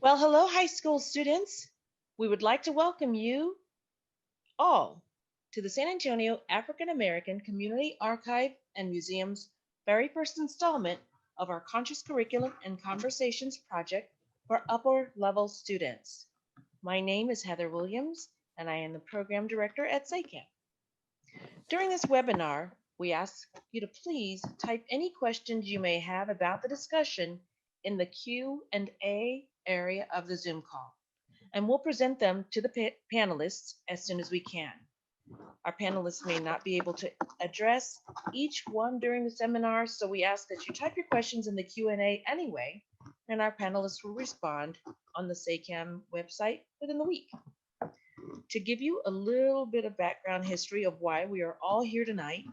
Well, hello, high school students. We would like to welcome you all to the San Antonio African American Community Archive and Museum's very first installment of our Conscious Curriculum and Conversations project for upper level students. My name is Heather Williams, and I am the Program Director at SACAM. During this webinar, we ask you to please type any questions you may have about the discussion in the Q&A area of the Zoom call, and we'll present them to the panelists as soon as we can. Our panelists may not be able to address each one during the seminar, so we ask that you type your questions in the Q&A anyway, and our panelists will respond on the SACAM website within the week. To give you a little bit of background history of why we are all here tonight,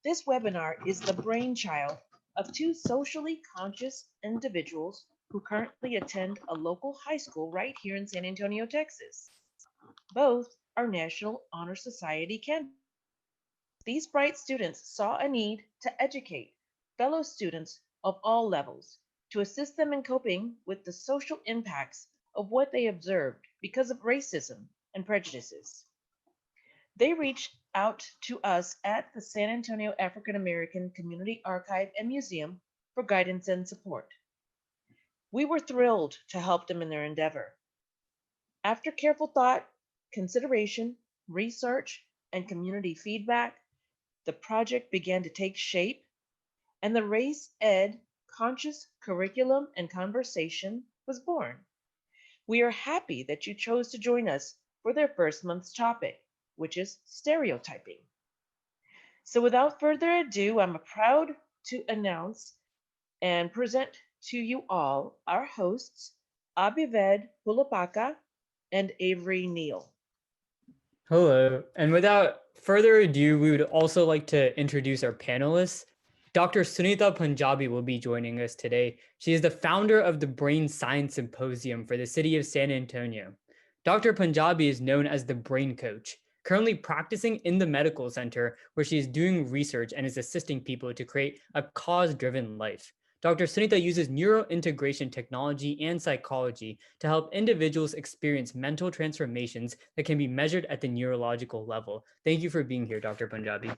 this webinar is the brainchild of two socially conscious individuals who currently attend a local high school right here in San Antonio, Texas. Both are National Honor Society candidates. These bright students saw a need to educate fellow students of all levels to assist them in coping with the social impacts of what they observed because of racism and prejudices. They reached out to us at the San Antonio African American Community Archive and Museum for guidance and support. We were thrilled to help them in their endeavor. After careful thought, consideration, research, and community feedback, the project began to take shape, and the Race Ed Conscious Curriculum and Conversation was born. We are happy that you chose to join us for their first month's topic, which is stereotyping. So without further ado, I'm proud to announce and present to you all our hosts, Abhived and Avery Neal. Hello, and without further ado, we would also like to introduce our panelists. Dr. Sunita Punjabi will be joining us today. She is the founder of the Brain Science Symposium for the city of San Antonio. Dr. Punjabi is known as the Brain Coach, currently practicing in the medical center where she is doing research and is assisting people to create a cause-driven life. Dr. Sunita uses neurointegration technology and psychology to help individuals experience mental transformations that can be measured at the neurological level. Thank you for being here, Dr. Punjabi.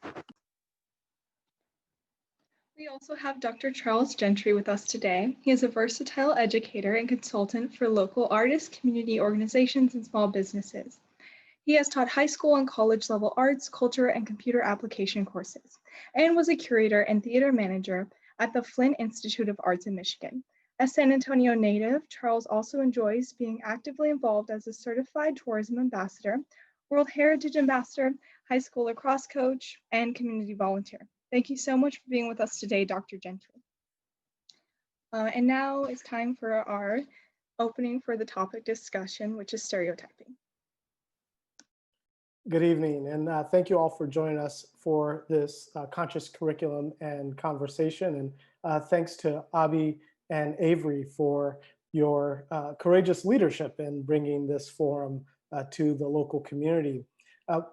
We also have Dr. Charles Gentry with us today. He is a versatile educator and consultant for local artists, community organizations, and small businesses. He has taught high school and college level arts, culture, and computer application courses, and was a curator and theater manager at the Flint Institute of Arts in Michigan. As San Antonio native, Charles also enjoys being actively involved as a certified tourism ambassador, World Heritage Ambassador, high school lacrosse coach, and community volunteer. Thank you so much for being with us today, Dr. Gentry. And now it's time for our opening for the topic discussion, which is stereotyping. Good evening, and thank you all for joining us for this conscious curriculum and conversation. And thanks to Abhi and Avery for your courageous leadership in bringing this forum to the local community.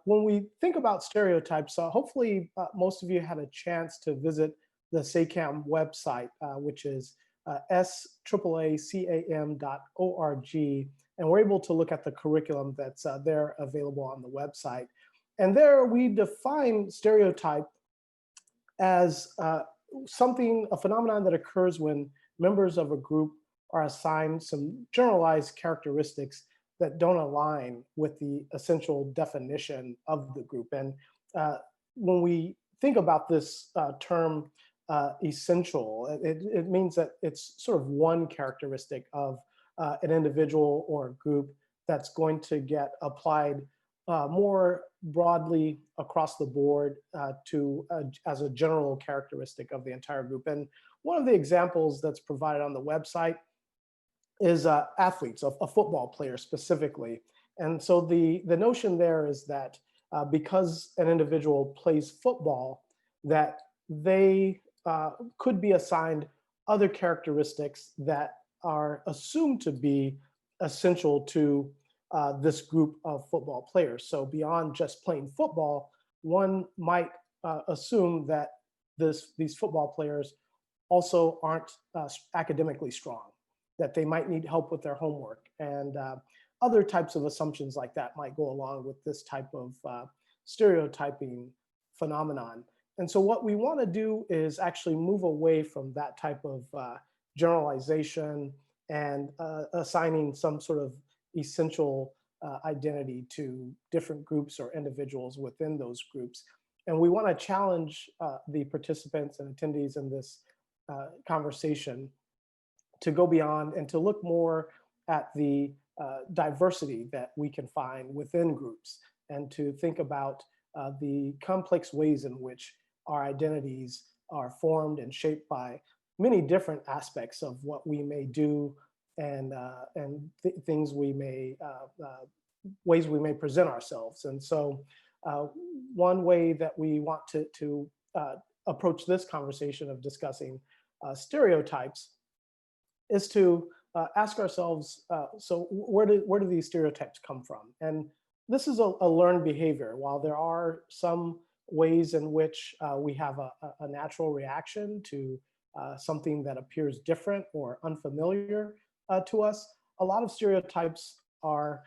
When we think about stereotypes, hopefully most of you had a chance to visit the SACAM website, which is SAACAM.org. And we're able to look at the curriculum that's there available on the website. And there we define stereotype as a phenomenon that occurs when members of a group are assigned some generalized characteristics that don't align with the essential definition of the group. And when we think about this term essential, it means that it's sort of one characteristic of an individual or a group that's going to get applied more broadly across the board as a general characteristic of the entire group. And one of the examples that's provided on the website is athletes, a football player specifically. And so the notion there is that because an individual plays football, that they could be assigned other characteristics that are assumed to be essential to this group of football players. So beyond just playing football, one might assume that these football players also aren't academically strong. that they might need help with their homework, and other types of assumptions like that might go along with this type of stereotyping phenomenon. And so what we want to do is actually move away from that type of generalization and assigning some sort of essential identity to different groups or individuals within those groups. And we want to challenge the participants and attendees in this conversation to go beyond and to look more at the diversity that we can find within groups, and to think about the complex ways in which our identities are formed and shaped by many different aspects of what we may do and things we may ways we may present ourselves. And so one way that we want to approach this conversation of discussing stereotypes is to ask ourselves, so where do these stereotypes come from? And this is a learned behavior. While there are some ways in which we have a natural reaction to something that appears different or unfamiliar to us, a lot of stereotypes are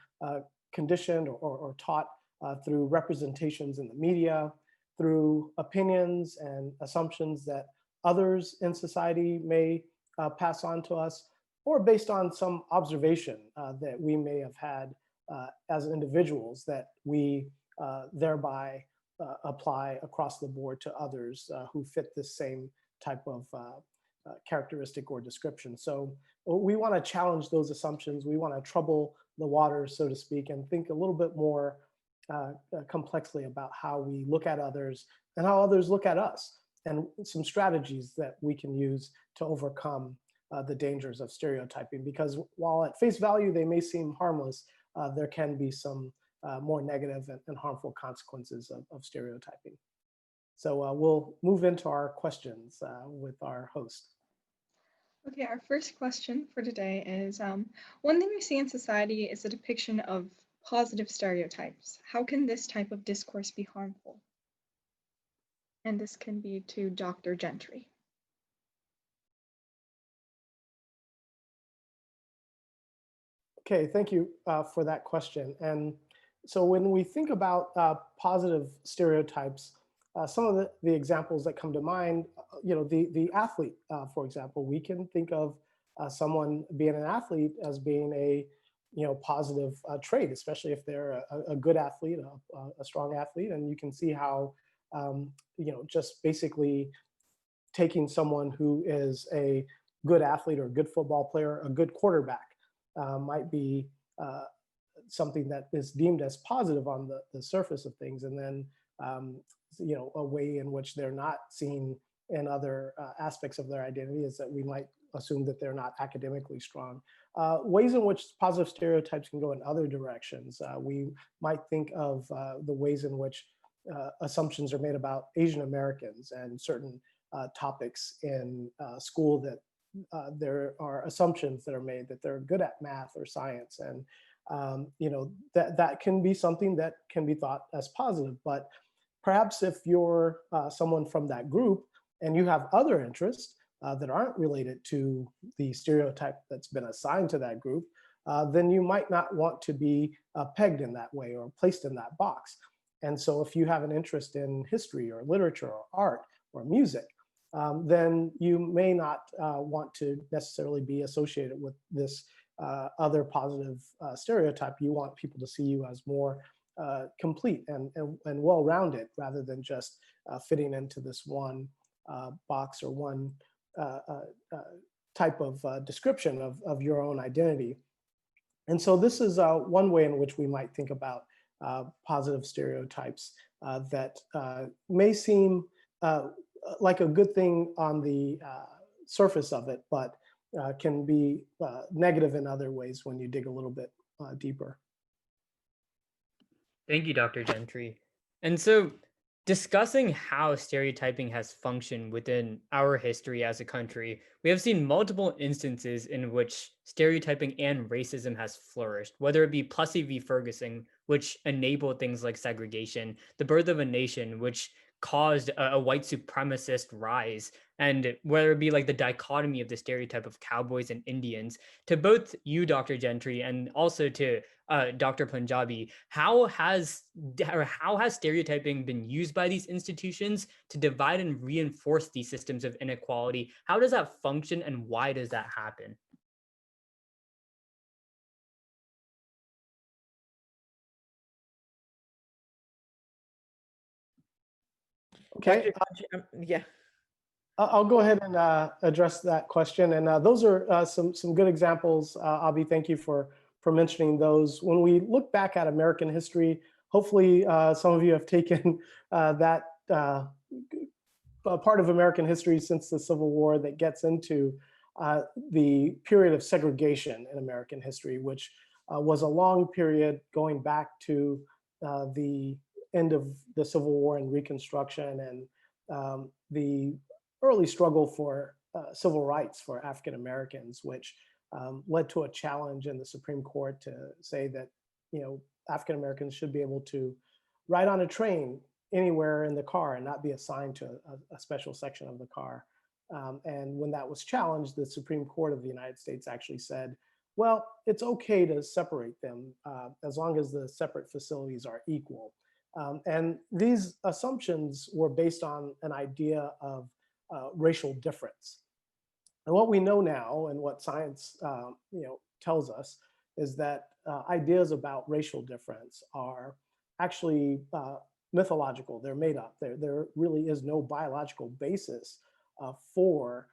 conditioned or taught through representations in the media, through opinions and assumptions that others in society may pass on to us, or based on some observation that we may have had as individuals that we thereby apply across the board to others who fit this same type of characteristic or description. So we want to challenge those assumptions. We want to trouble the waters, so to speak, and think a little bit more complexly about how we look at others and how others look at us, and some strategies that we can use to overcome the dangers of stereotyping. Because while at face value they may seem harmless, there can be some more negative and harmful consequences of stereotyping. So we'll move into our questions with our host. Okay, our first question for today is, one thing we see in society is the depiction of positive stereotypes. How can this type of discourse be harmful? And this can be to Dr. Gentry. Okay, thank you for that question. And so when we think about positive stereotypes, some of the examples that come to mind, the athlete, for example, we can think of someone being an athlete as being a positive trait, especially if they're a good athlete, a strong athlete. And you can see how just basically taking someone who is a good athlete or a good football player, a good quarterback, might be something that is deemed as positive on the surface of things, and then a way in which they're not seen in other aspects of their identity is that we might assume that they're not academically strong. Ways in which positive stereotypes can go in other directions. We might think of the ways in which assumptions are made about Asian Americans and certain topics in school, that there are assumptions that are made that they're good at math or science, and that can be something that can be thought as positive. But perhaps if you're someone from that group and you have other interests that aren't related to the stereotype that's been assigned to that group, then you might not want to be pegged in that way or placed in that box. And so if you have an interest in history or literature or art or music, then you may not want to necessarily be associated with this other positive stereotype. You want people to see you as more complete and well-rounded, rather than just fitting into this one box or one type of description of your own identity. And so this is one way in which we might think about positive stereotypes that may seem like a good thing on the surface of it, but can be negative in other ways when you dig a little bit deeper. Thank you, Dr. Gentry. And so, discussing how stereotyping has functioned within our history as a country, we have seen multiple instances in which stereotyping and racism has flourished, whether it be Plessy v. Ferguson, which enabled things like segregation, the birth of a nation, which caused a white supremacist rise. And whether it be like the dichotomy of the stereotype of cowboys and Indians, to both you, Dr. Gentry, and also to Dr. Punjabi, how has stereotyping been used by these institutions to divide and reinforce these systems of inequality? How does that function, and why does that happen? Okay, Yeah. I'll go ahead and address that question. And those are some good examples. Abhi, thank you for mentioning those. When we look back at American history, hopefully some of you have taken that part of American history since the Civil War that gets into the period of segregation in American history, which was a long period going back to the end of the Civil War and Reconstruction, and the early struggle for civil rights for African Americans, which led to a challenge in the Supreme Court to say that, you know, African Americans should be able to ride on a train anywhere in the car and not be assigned to a special section of the car. And when that was challenged, the Supreme Court of the United States actually said, well, it's okay to separate them as long as the separate facilities are equal. And these assumptions were based on an idea of racial difference. And what we know now, and what science tells us, is that ideas about racial difference are actually mythological. They're made up. There really is no biological basis for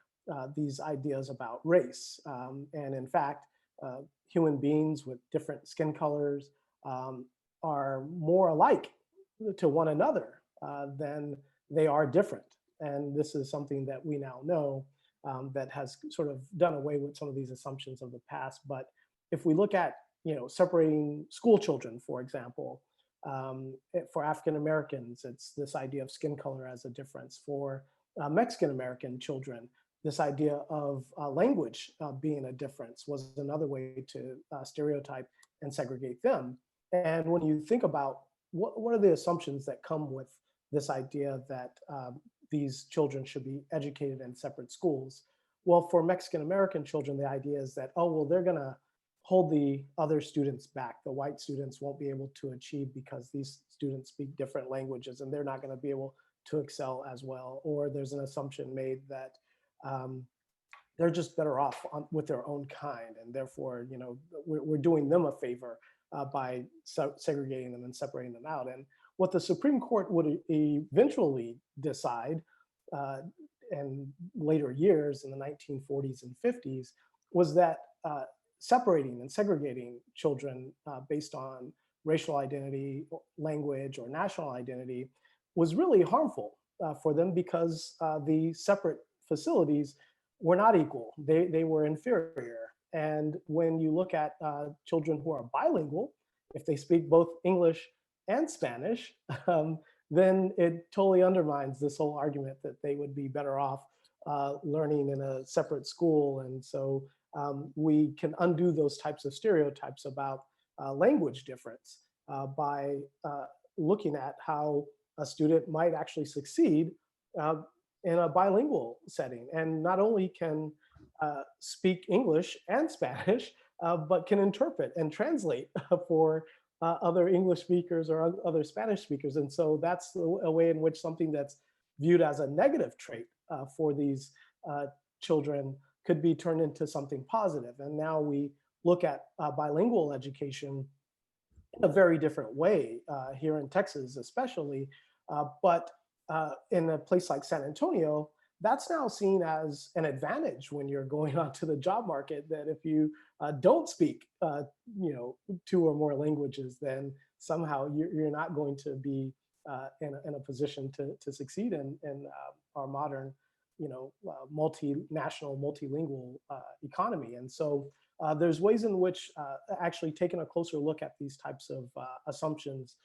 these ideas about race. And in fact, human beings with different skin colors are more alike to one another than they are different. And this is something that we now know that has sort of done away with some of these assumptions of the past. But if we look at, separating school children, for example, for African Americans, it's this idea of skin color as a difference. For Mexican American children, this idea of language being a difference was another way to stereotype and segregate them. And when you think about what are the assumptions that come with this idea that these children should be educated in separate schools? Well, for Mexican American children, the idea is that, oh, well, they're going to hold the other students back. The white students won't be able to achieve because these students speak different languages and they're not going to be able to excel as well. Or there's an assumption made that they're just better off with their own kind, and therefore, we're doing them a favor by segregating them and separating them out. And what the Supreme Court would eventually decide in later years in the 1940s and 50s was that separating and segregating children based on racial identity, language, or national identity was really harmful for them, because the separate facilities were not equal. They were inferior. And when you look at children who are bilingual, if they speak both English and Spanish, then it totally undermines this whole argument that they would be better off learning in a separate school. And so we can undo those types of stereotypes about language difference by looking at how a student might actually succeed in a bilingual setting, and not only can speak English and Spanish, but can interpret and translate for other English speakers or other Spanish speakers. And so that's a way in which something that's viewed as a negative trait for these children could be turned into something positive. And now we look at bilingual education in a very different way here in Texas, especially. But in a place like San Antonio, that's now seen as an advantage when you're going onto the job market, that if you don't speak, two or more languages, then somehow you're not going to be in a position to succeed in our modern, multinational, multilingual economy. And so there's ways in which actually taking a closer look at these types of assumptions,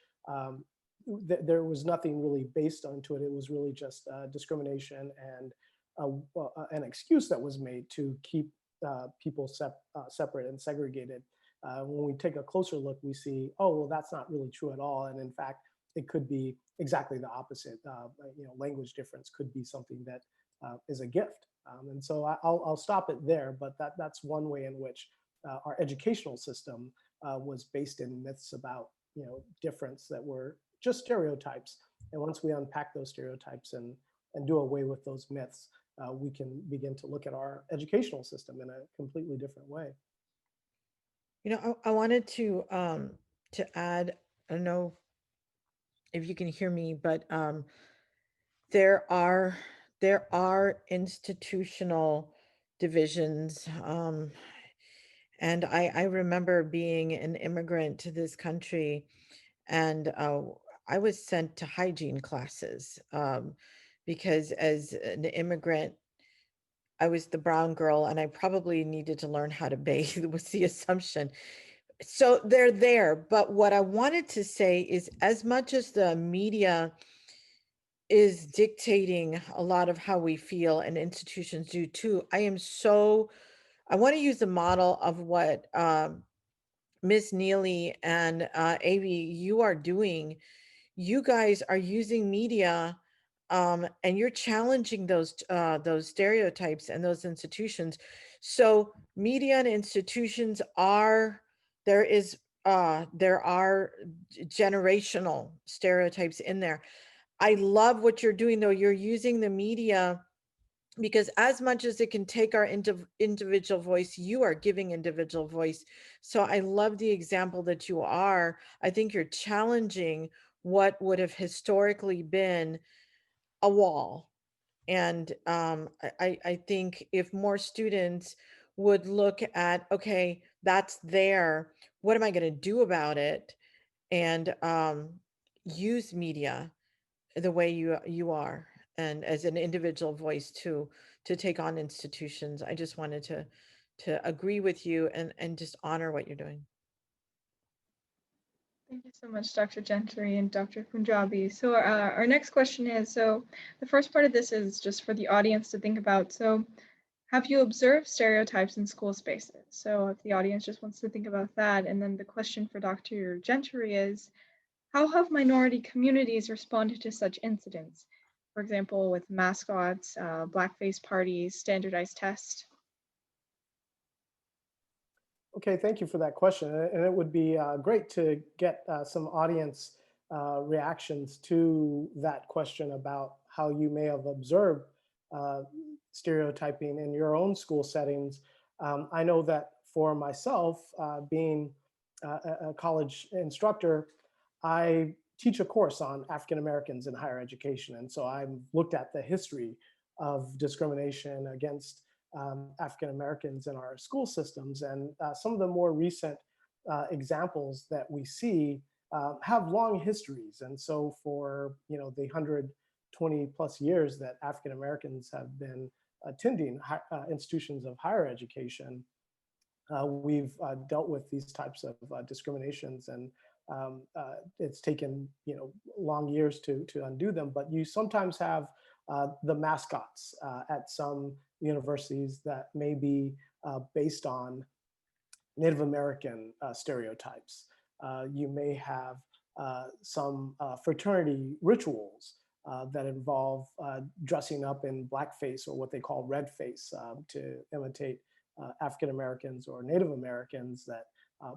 there was nothing really based onto it. It was really just discrimination and an excuse that was made to keep people separate and segregated. When we take a closer look, we see, oh, well, that's not really true at all. And in fact, it could be exactly the opposite. Language difference could be something that is a gift. And so I'll stop it there, but that's one way in which our educational system was based in myths about difference that were just stereotypes. And once we unpack those stereotypes and do away with those myths, we can begin to look at our educational system in a completely different way. I wanted to add, I don't know if you can hear me, but there are institutional divisions. And I remember being an immigrant to this country, and I was sent to hygiene classes because as an immigrant, I was the brown girl and I probably needed to learn how to bathe was the assumption. So they're there. But what I wanted to say is, as much as the media is dictating a lot of how we feel, and institutions do too, I want to use the model of what Ms. Neely and Avi, you are doing. You guys are using media and you're challenging those stereotypes and those institutions. So media and institutions there are generational stereotypes in there. I love what you're doing though. You're using the media because as much as it can take our individual voice, you are giving individual voice. So I love the example that you are. I think you're challenging what would have historically been a wall. And I think if more students would look at, okay, that's there, what am I going to do about it? And use media the way you are, and as an individual voice too, to take on institutions. I just wanted to agree with you and just honor what you're doing. Thank you so much, Dr. Gentry and Dr. Punjabi. So our next question is, so the first part of this is just for the audience to think about. So have you observed stereotypes in school spaces? So if the audience just wants to think about that. And then the question for Dr. Gentry is, how have minority communities responded to such incidents? For example, with mascots, blackface parties, standardized tests? Okay, thank you for that question. And it would be great to get some audience reactions to that question about how you may have observed stereotyping in your own school settings. I know that for myself, being a college instructor, I teach a course on African Americans in higher education. And so I've looked at the history of discrimination against African Americans in our school systems. And some of the more recent examples that we see have long histories. And so for the 120 plus years that African Americans have been attending institutions of higher education, we've dealt with these types of discriminations, and it's taken long years to undo them. But you sometimes have the mascots at some universities that may be based on Native American stereotypes. You may have some fraternity rituals that involve dressing up in blackface, or what they call red face, to imitate African Americans or Native Americans, that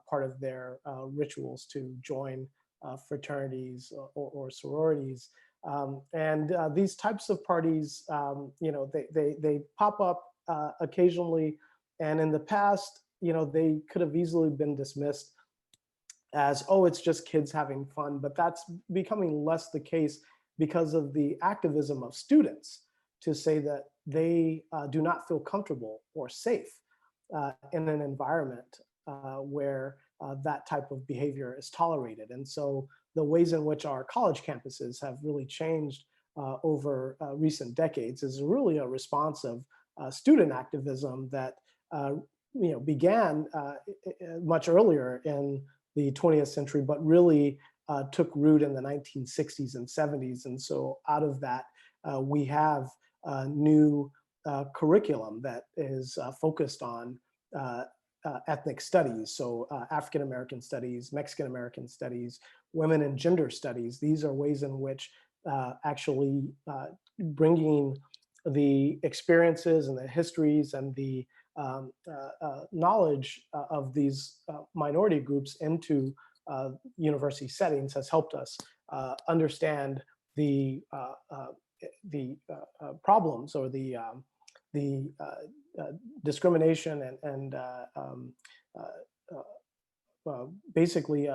part of their rituals to join fraternities or sororities. And these types of parties, they pop up occasionally. And in the past, they could have easily been dismissed as, oh, it's just kids having fun. But that's becoming less the case because of the activism of students to say that they do not feel comfortable or safe in an environment where that type of behavior is tolerated. And so the ways in which our college campuses have really changed over recent decades is really a response of student activism that began much earlier in the 20th century, but really took root in the 1960s and 70s. And so out of that, we have a new curriculum that is focused on ethnic studies, so African American studies, Mexican American studies, women and gender studies. These are ways in which actually bringing the experiences and the histories and the knowledge of these minority groups into university settings has helped us understand the problems or the discrimination and basically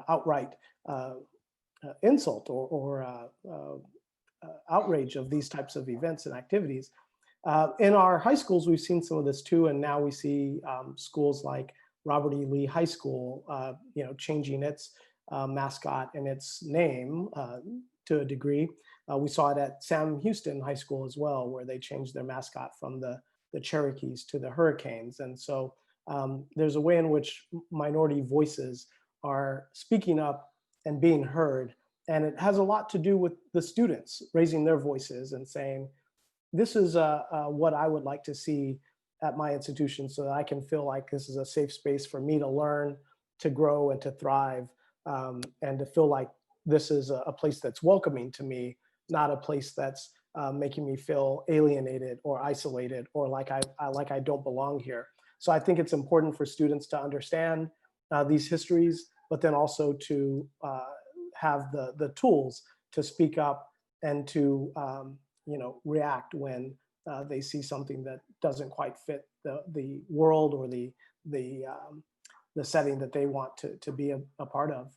outright insult or outrage of these types of events and activities. In our high schools, we've seen some of this too, and now we see schools like Robert E. Lee High School, changing its mascot and its name to a degree. We saw it at Sam Houston High School as well, where they changed their mascot from the Cherokees to the Hurricanes. And so there's a way in which minority voices are speaking up and being heard. And it has a lot to do with the students raising their voices and saying, this is what I would like to see at my institution so that I can feel like this is a safe space for me to learn, to grow, and to thrive, and to feel like this is a place that's welcoming to me, not a place that's making me feel alienated or isolated or like I don't belong here. So I think it's important for students to understand these histories, but then also to have the tools to speak up and to react when they see something that doesn't quite fit the world or the setting that they want to be a part of.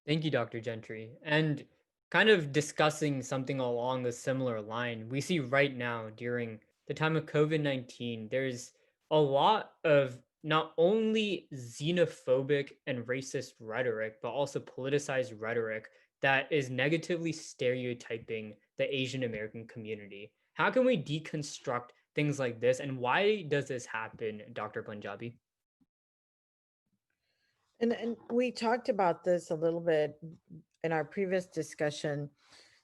Thank you, Dr. Gentry. And kind of discussing something along a similar line, we see right now during the time of COVID-19, there's a lot of not only xenophobic and racist rhetoric, but also politicized rhetoric that is negatively stereotyping the Asian American community. How can we deconstruct things like this, and why does this happen, Dr. Punjabi? And we talked about this a little bit in our previous discussion.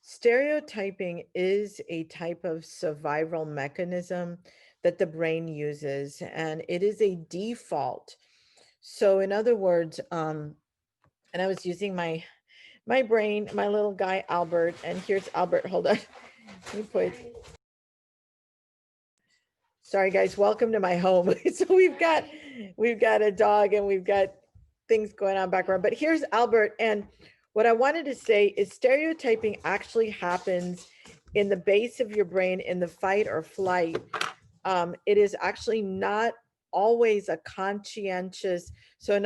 Stereotyping is a type of survival mechanism that the brain uses, and it is a default. So in other words, and I was using my brain, my little guy, Albert, and here's Albert, hold on. Let me put, sorry guys, welcome to my home. So we've got a dog and we've got things going on background, but here's Albert. And what I wanted to say is stereotyping actually happens in the base of your brain in the fight or flight. It is actually not always a conscientious. So in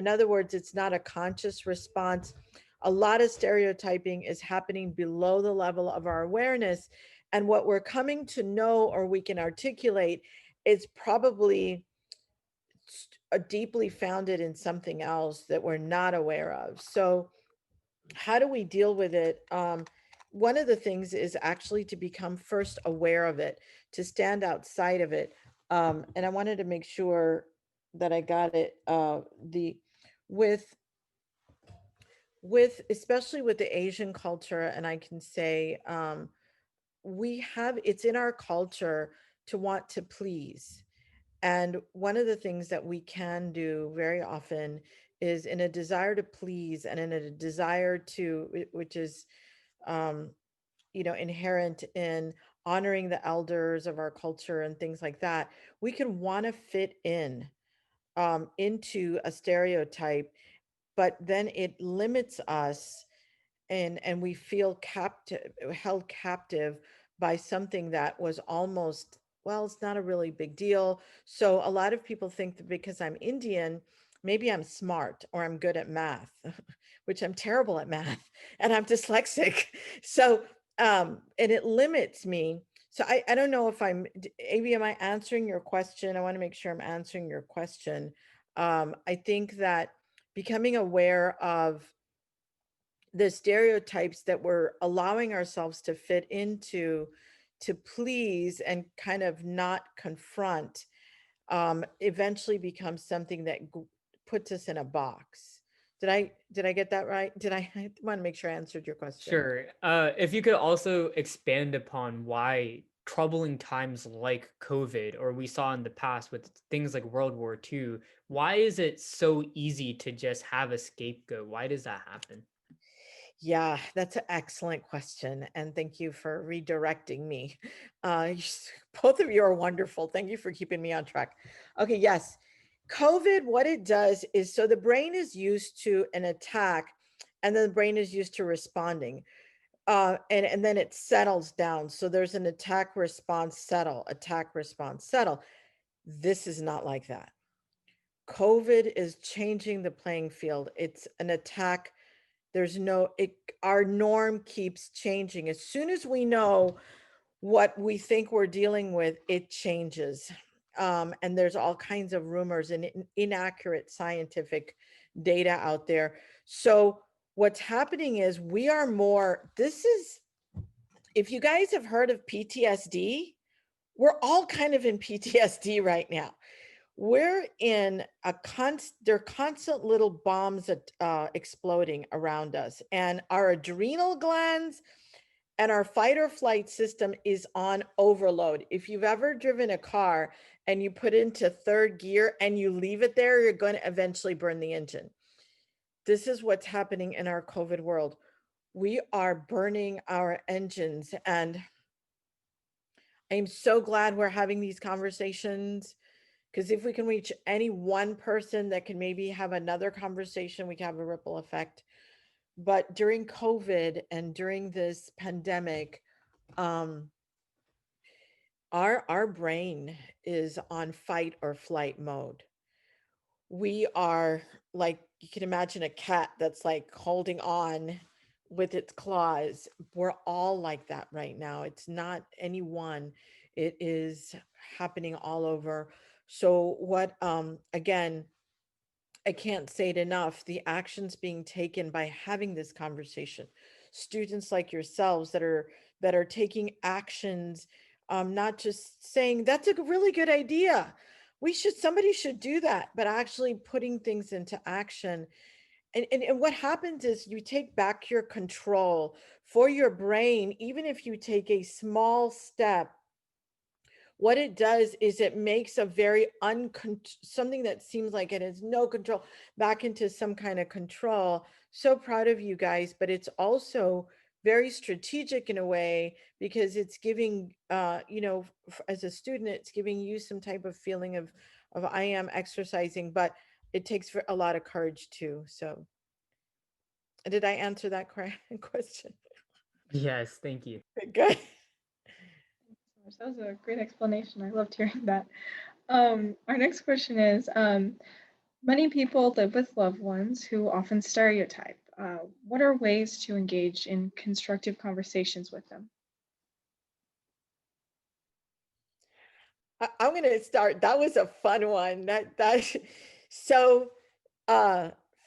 other words, it's not a conscious response. A lot of stereotyping is happening below the level of our awareness. And what we're coming to know or we can articulate is probably deeply founded in something else that we're not aware of. So how do we deal with it? One of the things is actually to become first aware of it, to stand outside of it. And I wanted to make sure that I got it. With especially with the Asian culture, and I can say it's in our culture to want to please. And one of the things that we can do very often is in a desire to please and in a desire to, which is, inherent in honoring the elders of our culture and things like that, we can want to fit in into a stereotype, but then it limits us and we feel held captive by something that was almost, well, it's not a really big deal. So a lot of people think that because I'm Indian, maybe I'm smart or I'm good at math, which I'm terrible at math and I'm dyslexic. So, and it limits me. So I don't know if Avi, am I answering your question? I want to make sure I'm answering your question. I think that becoming aware of the stereotypes that we're allowing ourselves to fit into, to please and kind of not confront, eventually becomes something that puts us in a box. Did I get that right? I want to make sure I answered your question. Sure. If you could also expand upon why troubling times like COVID, or we saw in the past with things like World War II, why is it so easy to just have a scapegoat? Why does that happen? Yeah, that's an excellent question. And thank you for redirecting me. Both of you are wonderful. Thank you for keeping me on track. Okay, yes. COVID, what it does is, so the brain is used to an attack, and then the brain is used to responding. And then it settles down. So there's an attack, response, settle, attack, response, settle. This is not like that. COVID is changing the playing field. It's an attack. Our norm keeps changing. As soon as we know what we think we're dealing with, it changes. And there's all kinds of rumors and inaccurate scientific data out there. So what's happening is if you guys have heard of PTSD, we're all kind of in PTSD right now. We're in there are constant little bombs exploding around us, and our adrenal glands and our fight or flight system is on overload. If you've ever driven a car and you put it into third gear and you leave it there, you're going to eventually burn the engine. This is what's happening in our COVID world. We are burning our engines, and I'm so glad we're having these conversations, because if we can reach any one person that can maybe have another conversation, we can have a ripple effect. But during COVID and during this pandemic, our brain is on fight or flight mode. We are like, you can imagine a cat that's like holding on with its claws. We're all like that right now. It's not any one. It is happening all over. So what, again, I can't say it enough, the actions being taken by having this conversation, students like yourselves that are taking actions, not just saying that's a really good idea, somebody should do that, but actually putting things into action. And what happens is you take back your control for your brain. Even if you take a small step, what it does is it makes a very something that seems like it has no control back into some kind of control. So proud of you guys, but it's also very strategic in a way, because it's giving, as a student, it's giving you some type of feeling of I am exercising, but it takes a lot of courage too. So did I answer that question? Yes, thank you. Good. That was a great explanation. I loved hearing that. Our next question is, many people live with loved ones who often stereotype. What are ways to engage in constructive conversations with them? I'm going to start. That was a fun one. So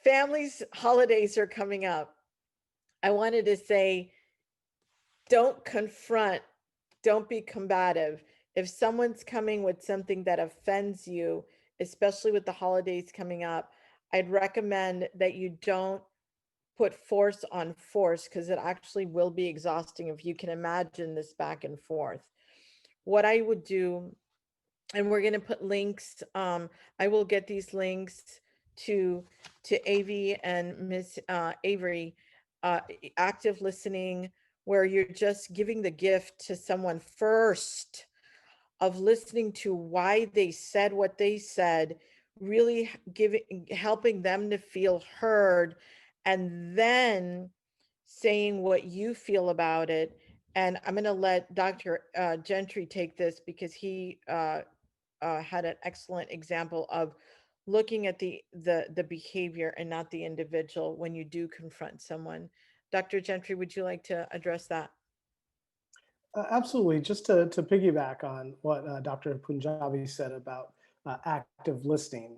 families, holidays are coming up. I wanted to say, don't confront, don't be combative. If someone's coming with something that offends you, especially with the holidays coming up, I'd recommend that you don't put force on force, because it actually will be exhausting if you can imagine this back and forth. What I would do, and we're going to put links, I will get these links to Avi and Miss Avery, active listening, where you're just giving the gift to someone first of listening to why they said what they said, really helping them to feel heard, and then saying what you feel about it. And I'm going to let Dr. Gentry take this, because he had an excellent example of looking at the behavior and not the individual when you do confront someone. Dr. Gentry, would you like to address that? Absolutely. Just to piggyback on what Dr. Punjabi said about active listening,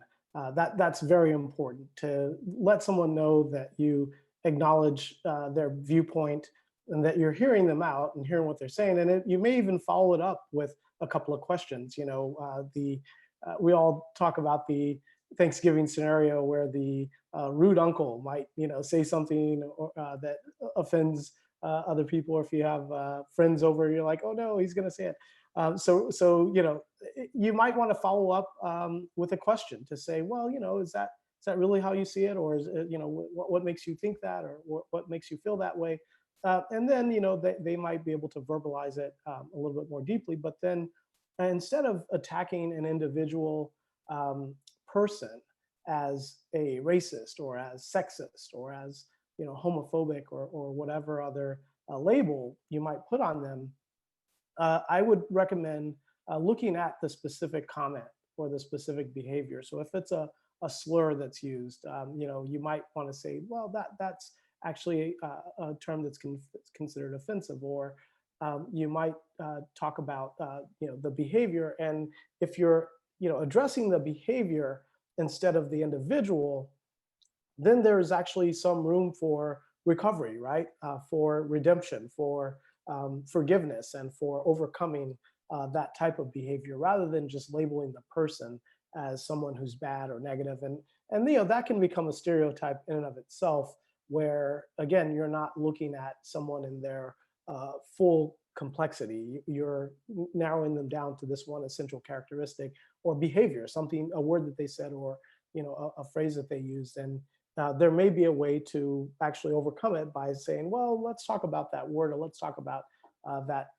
that's very important, to let someone know that you acknowledge their viewpoint and that you're hearing them out and hearing what they're saying. And you may even follow it up with a couple of questions. We all talk about the Thanksgiving scenario where the rude uncle might, say something that offends other people, or if you have friends over, you're like, oh no, he's going to say it. So you might want to follow up with a question to say, well, is that really how you see it, or is it, what makes you think that, or what makes you feel that way? And then they might be able to verbalize it a little bit more deeply. But then instead of attacking an individual person as a racist or as sexist or as homophobic or whatever other label you might put on them, I would recommend looking at the specific comment or the specific behavior. So if it's a slur that's used, you might want to say, well, that's actually a term that's considered offensive, or you might talk about the behavior. And if you're addressing the behavior instead of the individual, then there's actually some room for recovery, right? For redemption, for forgiveness, and for overcoming that type of behavior, rather than just labeling the person as someone who's bad or negative. And that can become a stereotype in and of itself, where again, you're not looking at someone in their full complexity. You're narrowing them down to this one essential characteristic or behavior, a word that they said, or a phrase that they used. And there may be a way to actually overcome it by saying, well, let's talk about that word, or let's talk about that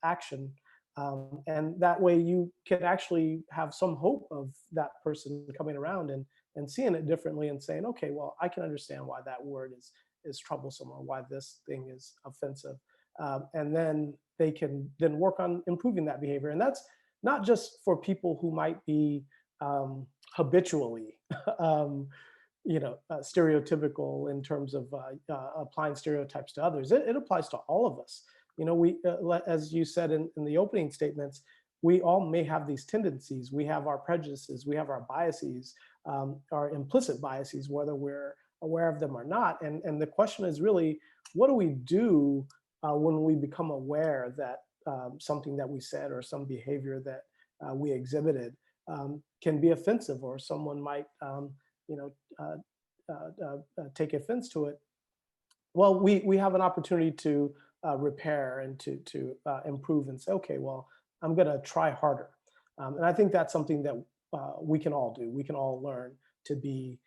action. And that way you can actually have some hope of that person coming around and seeing it differently and saying, okay, well, I can understand why that word is troublesome, or why this thing is offensive. And then they can then work on improving that behavior. And that's not just for people who might be habitually stereotypical in terms of applying stereotypes to others. It applies to all of us. We, as you said in the opening statements, we all may have these tendencies. We have our prejudices, we have our biases, our implicit biases, whether we're aware of them or not. And the question is really, what do we do when we become aware that something that we said or some behavior that we exhibited can be offensive, or someone might take offense to it? Well, we have an opportunity to repair and to improve and say, okay, well, I'm going to try harder. And I think that's something that we can all do. We can all learn to be,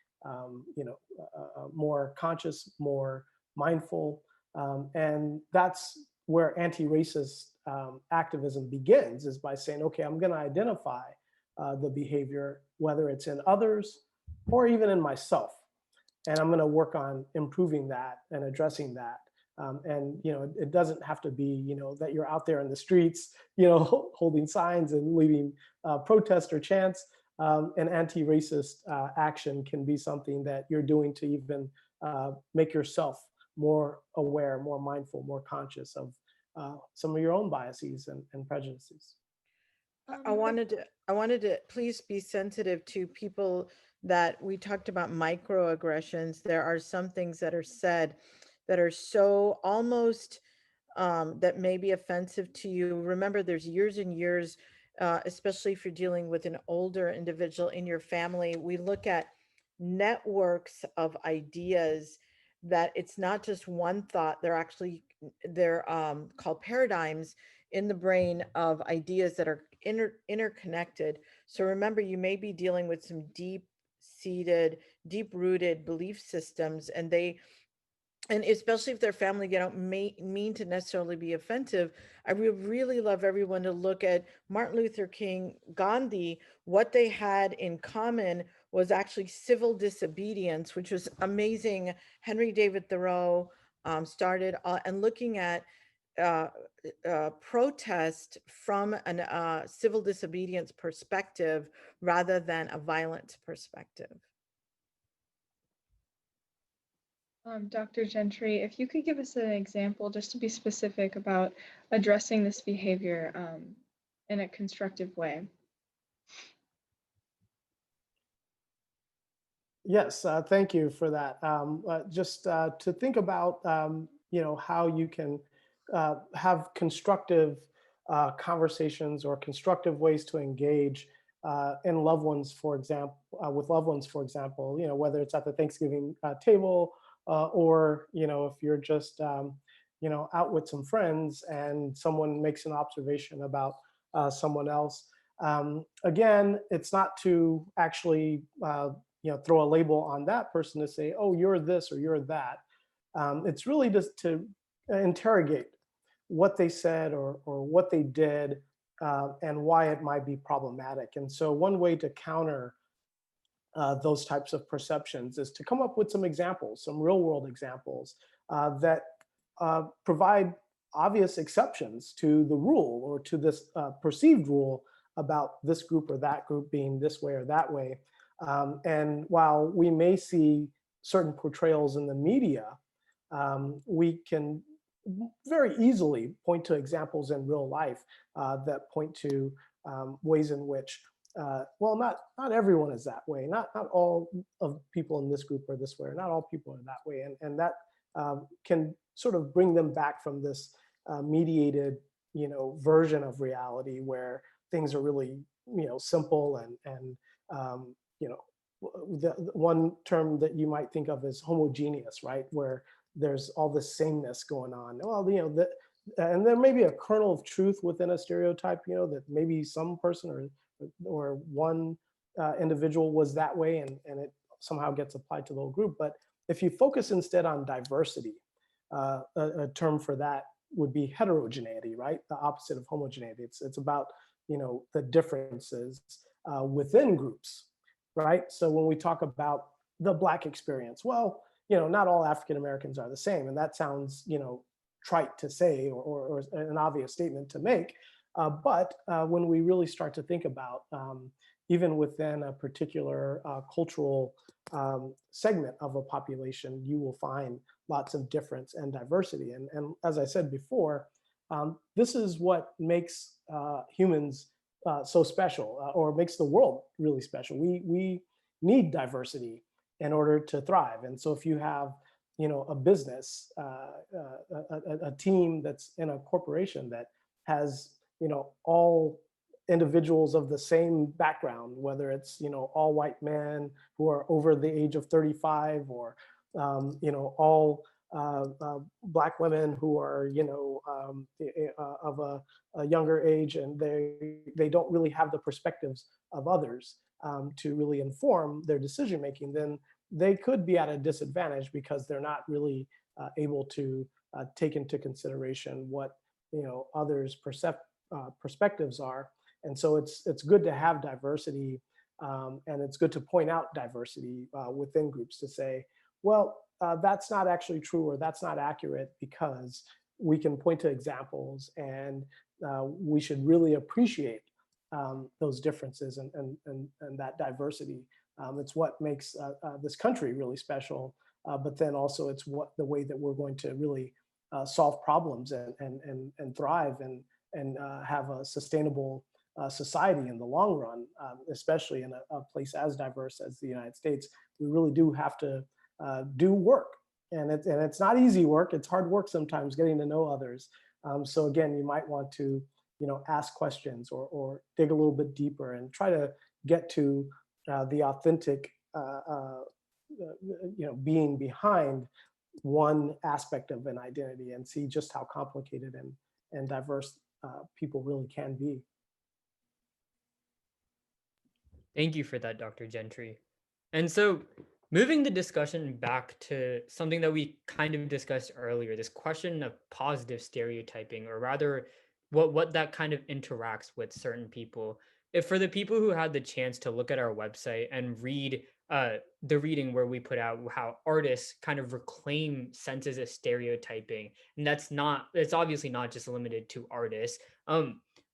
more conscious, more mindful. And that's where anti-racist activism begins, is by saying, okay, I'm going to identify the behavior, whether it's in others or even in myself. And I'm going to work on improving that and addressing that. And it doesn't have to be that you're out there in the streets holding signs and leading protest or chants. An anti-racist action can be something that you're doing to even make yourself more aware, more mindful, more conscious of some of your own biases and prejudices. I wanted to please be sensitive to people that we talked about microaggressions. There are some things that are said that are so almost that may be offensive to you. Remember, there's years and years, especially if you're dealing with an older individual in your family. We look at networks of ideas, that it's not just one thought. They're called paradigms in the brain of ideas that are interconnected. So remember, you may be dealing with some deep-seated, deep-rooted belief systems, and especially if their family, don't mean to necessarily be offensive. I would really love everyone to look at Martin Luther King, Gandhi. What they had in common was actually civil disobedience, which was amazing. Henry David Thoreau started and looking at protest from a civil disobedience perspective rather than a violent perspective. Dr. Gentry, if you could give us an example, just to be specific about addressing this behavior in a constructive way. Yes, thank you for that. Just to think about, how you can have constructive conversations or constructive ways to engage in loved ones, for example, with loved ones, for example, whether it's at the Thanksgiving table or, if you're just, out with some friends and someone makes an observation about someone else. Again, it's not to actually throw a label on that person to say, oh, you're this or you're that. It's really just to interrogate what they said or what they did, and why it might be problematic. And so one way to counter those types of perceptions is to come up with some examples, some real world examples that provide obvious exceptions to the rule or to this perceived rule about this group or that group being this way or that way. And while we may see certain portrayals in the media, we can very easily point to examples in real life that point to ways in which well, not everyone is that way. Not all of people in this group are this way, or not all people are that way, and that can sort of bring them back from this mediated, version of reality where things are really, simple and the one term that you might think of as homogeneous, right, where there's all this sameness going on. Well, and there may be a kernel of truth within a stereotype, that maybe some person or one individual was that way, and it somehow gets applied to the whole group. But if you focus instead on diversity, a term for that would be heterogeneity, right? The opposite of homogeneity. It's about the differences within groups, right? So when we talk about the Black experience, well, not all African Americans are the same, and that sounds trite to say or an obvious statement to make. But when we really start to think about, even within a particular cultural segment of a population, you will find lots of difference and diversity. And as I said before, this is what makes humans so special, or makes the world really special. We need diversity in order to thrive. And so if you have a business, a team that's in a corporation that has all individuals of the same background, whether it's all white men who are over the age of 35, or all Black women who are of a younger age, and they don't really have the perspectives of others to really inform their decision making, then they could be at a disadvantage because they're not really able to take into consideration what others' perspectives are. And so it's good to have diversity, and it's good to point out diversity within groups to say, well, that's not actually true, or that's not accurate, because we can point to examples, and we should really appreciate those differences and that diversity. It's what makes this country really special, but then also it's the way that we're going to really solve problems and thrive and have a sustainable society in the long run, especially in a place as diverse as the United States. We really do have to do work, and it's not easy work. It's hard work sometimes getting to know others. So again, you might want to ask questions or dig a little bit deeper and try to get to the authentic being behind one aspect of an identity, and see just how complicated and diverse people really can be. Thank you for that, Dr. Gentry. And so moving the discussion back to something that we kind of discussed earlier, this question of positive stereotyping, or rather what that kind of interacts with certain people. If for the people who had the chance to look at our website and read the reading where we put out how artists kind of reclaim senses of stereotyping, and it's obviously not just limited to artists.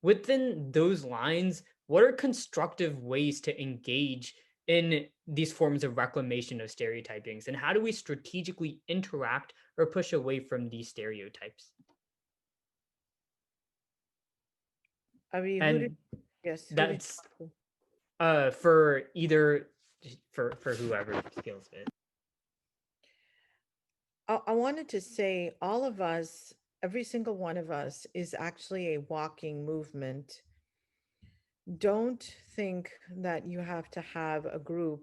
Within those lines, what are constructive ways to engage in these forms of reclamation of stereotypings, and how do we strategically interact or push away from these stereotypes? Yes. That's for either for whoever feels it. I wanted to say all of us, every single one of us, is actually a walking movement. Don't think that you have to have a group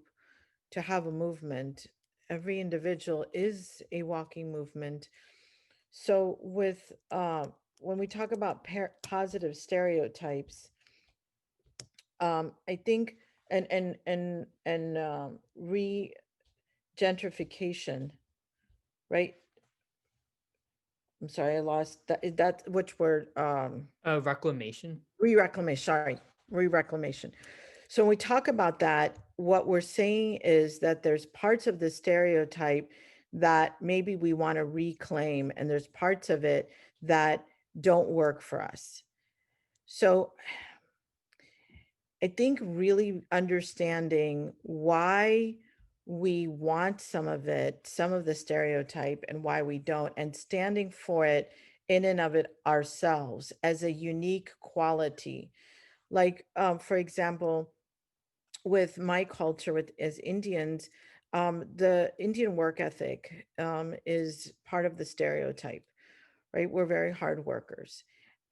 to have a movement. Every individual is a walking movement. So with when we talk about positive stereotypes, I think and re-gentrification, right? I'm sorry, I lost that. That which word? Reclamation. Re-reclamation. Sorry, re-reclamation. So when we talk about that, what we're saying is that there's parts of the stereotype that maybe we want to reclaim, and there's parts of it that don't work for us. So I think really understanding why we want some of it, some of the stereotype, and why we don't, and standing for it in and of it ourselves as a unique quality. Like, for example, with my culture, with as Indians, the Indian work ethic is part of the stereotype, right? We're very hard workers.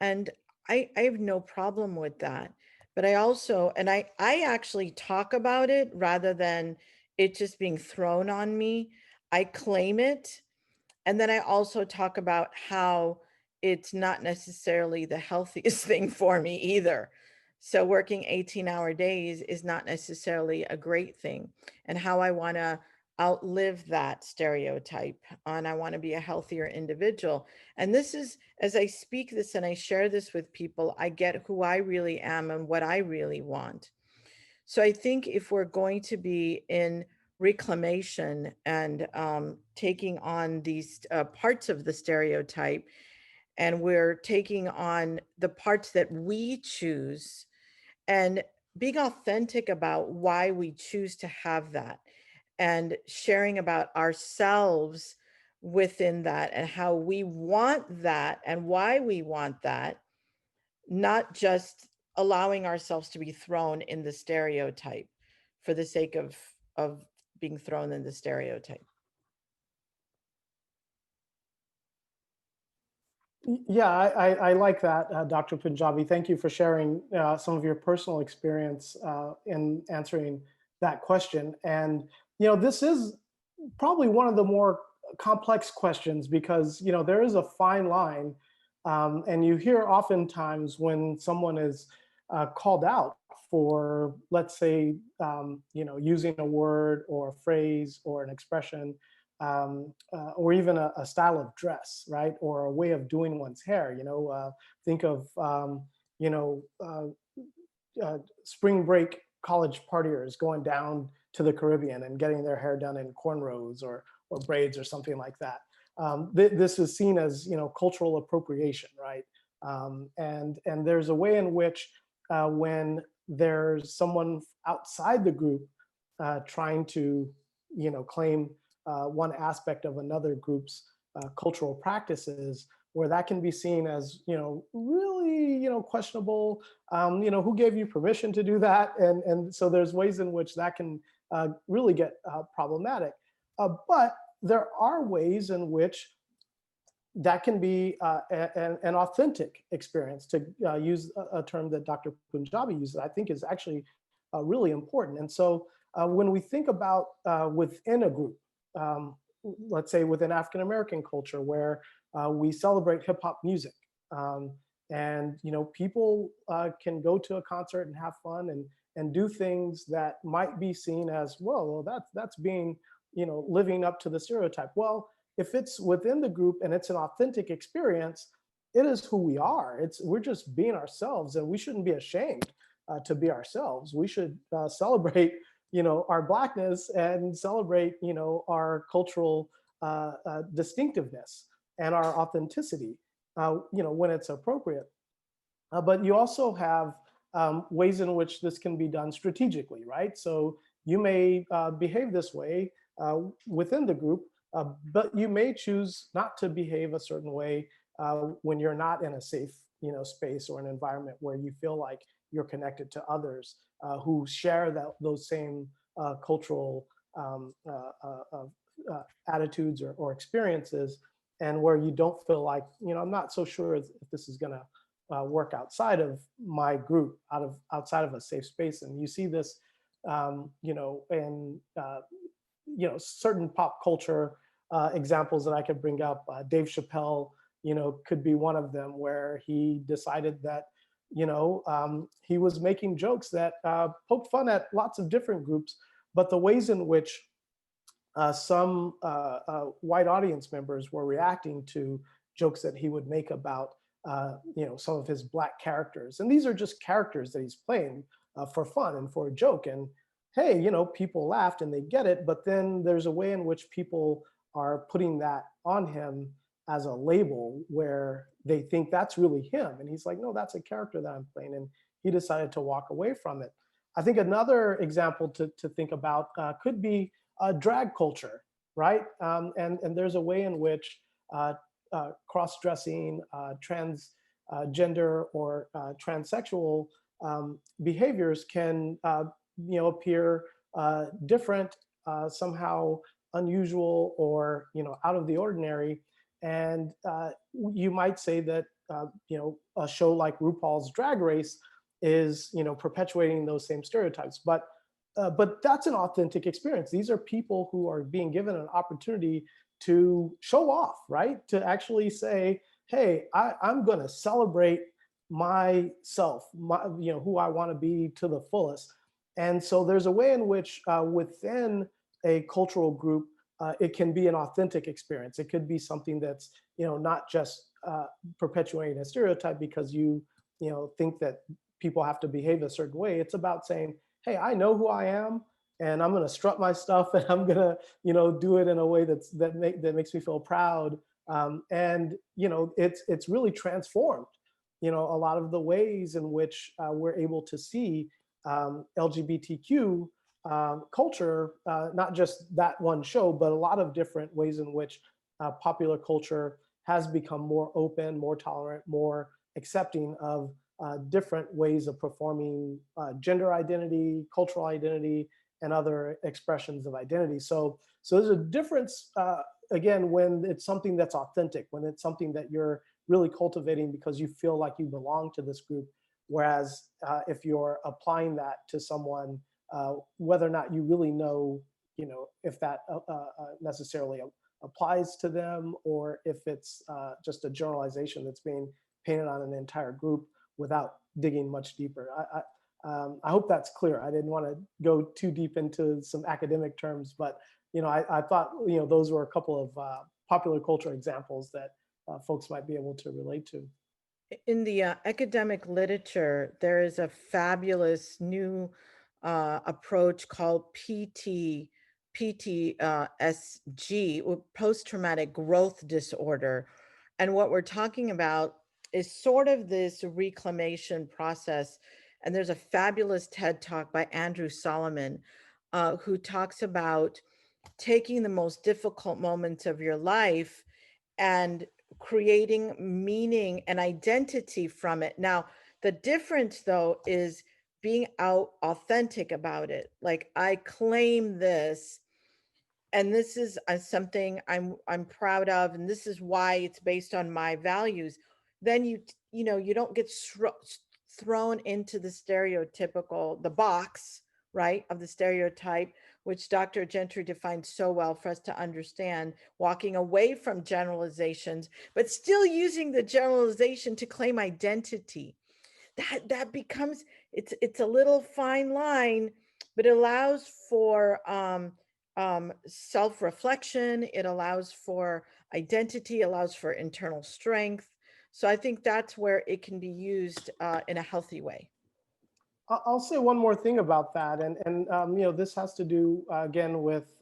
And I have no problem with that. But I also, and I actually talk about it rather than it just being thrown on me. I claim it. And then I also talk about how it's not necessarily the healthiest thing for me either. So working 18-hour days is not necessarily a great thing, and how I want to outlive that stereotype, and I want to be a healthier individual. And this is, as I speak this and I share this with people, I get who I really am and what I really want. So I think if we're going to be in reclamation and taking on these parts of the stereotype, and we're taking on the parts that we choose and being authentic about why we choose to have that, and sharing about ourselves within that and how we want that and why we want that, not just allowing ourselves to be thrown in the stereotype for the sake of being thrown in the stereotype. Yeah, I like that, Dr. Punjabi. Thank you for sharing some of your personal experience in answering that question. And, this is probably one of the more complex questions because, there is a fine line. And you hear oftentimes when someone is called out for, let's say, using a word or a phrase or an expression, or even a style of dress, right? Or a way of doing one's hair. Think of spring break college partiers going down to the Caribbean and getting their hair done in cornrows or braids or something like that. This is seen as cultural appropriation, right? And there's a way in which when there's someone outside the group trying to claim one aspect of another group's cultural practices, where that can be seen as really questionable. Who gave you permission to do that? And so there's ways in which that can really get problematic. But there are ways in which that can be an authentic experience, to use a term that Dr. Punjabi uses, I think is actually really important. And so when we think about within a group, let's say within African American culture, where we celebrate hip hop music, and people can go to a concert and have fun and do things that might be seen as, well, that's being living up to the stereotype. Well, if it's within the group and it's an authentic experience, it is who we are. We're just being ourselves, and we shouldn't be ashamed to be ourselves. We should celebrate our Blackness and celebrate our cultural distinctiveness and our authenticity when it's appropriate. But you also have ways in which this can be done strategically, right? So you may behave this way within the group, but you may choose not to behave a certain way when you're not in a safe space or an environment where you feel like you're connected to others who share those same cultural attitudes or experiences, and where you don't feel like, I'm not so sure if this is going to work outside of my group, outside of a safe space. And you see this, in certain pop culture examples that I could bring up. Dave Chappelle, could be one of them, where he decided that, he was making jokes that poked fun at lots of different groups, but the ways in which some white audience members were reacting to jokes that he would make about, some of his Black characters. And these are just characters that he's playing for fun and for a joke. And hey, people laughed and they get it, but then there's a way in which people are putting that on him as a label where they think that's really him. And he's like, no, that's a character that I'm playing. And he decided to walk away from it. I think another example to think about could be drag culture, right? And there's a way in which cross-dressing, transgender or transsexual behaviors can appear different, somehow unusual, or out of the ordinary. And you might say that a show like RuPaul's Drag Race is perpetuating those same stereotypes, but that's an authentic experience. These are people who are being given an opportunity to show off, right? To actually say, hey, I'm going to celebrate myself, who I want to be to the fullest. And so there's a way in which within a cultural group, it can be an authentic experience. It could be something that's, not just perpetuating a stereotype because you think that people have to behave a certain way. It's about saying, hey, I know who I am, and I'm going to strut my stuff, and I'm going to, do it in a way that makes me feel proud. And it's really transformed, a lot of the ways in which we're able to see LGBTQ culture, not just that one show, but a lot of different ways in which popular culture has become more open, more tolerant, more accepting of different ways of performing gender identity, cultural identity, and other expressions of identity. So there's a difference, again, when it's something that's authentic, when it's something that you're really cultivating because you feel like you belong to this group. Whereas if you're applying that to someone, whether or not you really know, if that necessarily applies to them, or if it's just a generalization that's being painted on an entire group without digging much deeper. I hope that's clear. I didn't want to go too deep into some academic terms, but I thought those were a couple of popular culture examples that folks might be able to relate to. In the academic literature, there is a fabulous new approach called PTSG, post-traumatic growth disorder. And what we're talking about is sort of this reclamation process. And there's a fabulous TED Talk by Andrew Solomon, who talks about taking the most difficult moments of your life and creating meaning and identity from it. Now, the difference though is being authentic about it. Like, I claim this, and this is something I'm proud of, and this is why it's based on my values. Then you don't get thrown into the stereotypical, the box, right, of the stereotype, which Dr. Gentry defined so well for us to understand, walking away from generalizations, but still using the generalization to claim identity. That becomes, it's a little fine line, but it allows for self-reflection. It allows for identity, allows for internal strength. So I think that's where it can be used in a healthy way. I'll say one more thing about that, and this has to do again with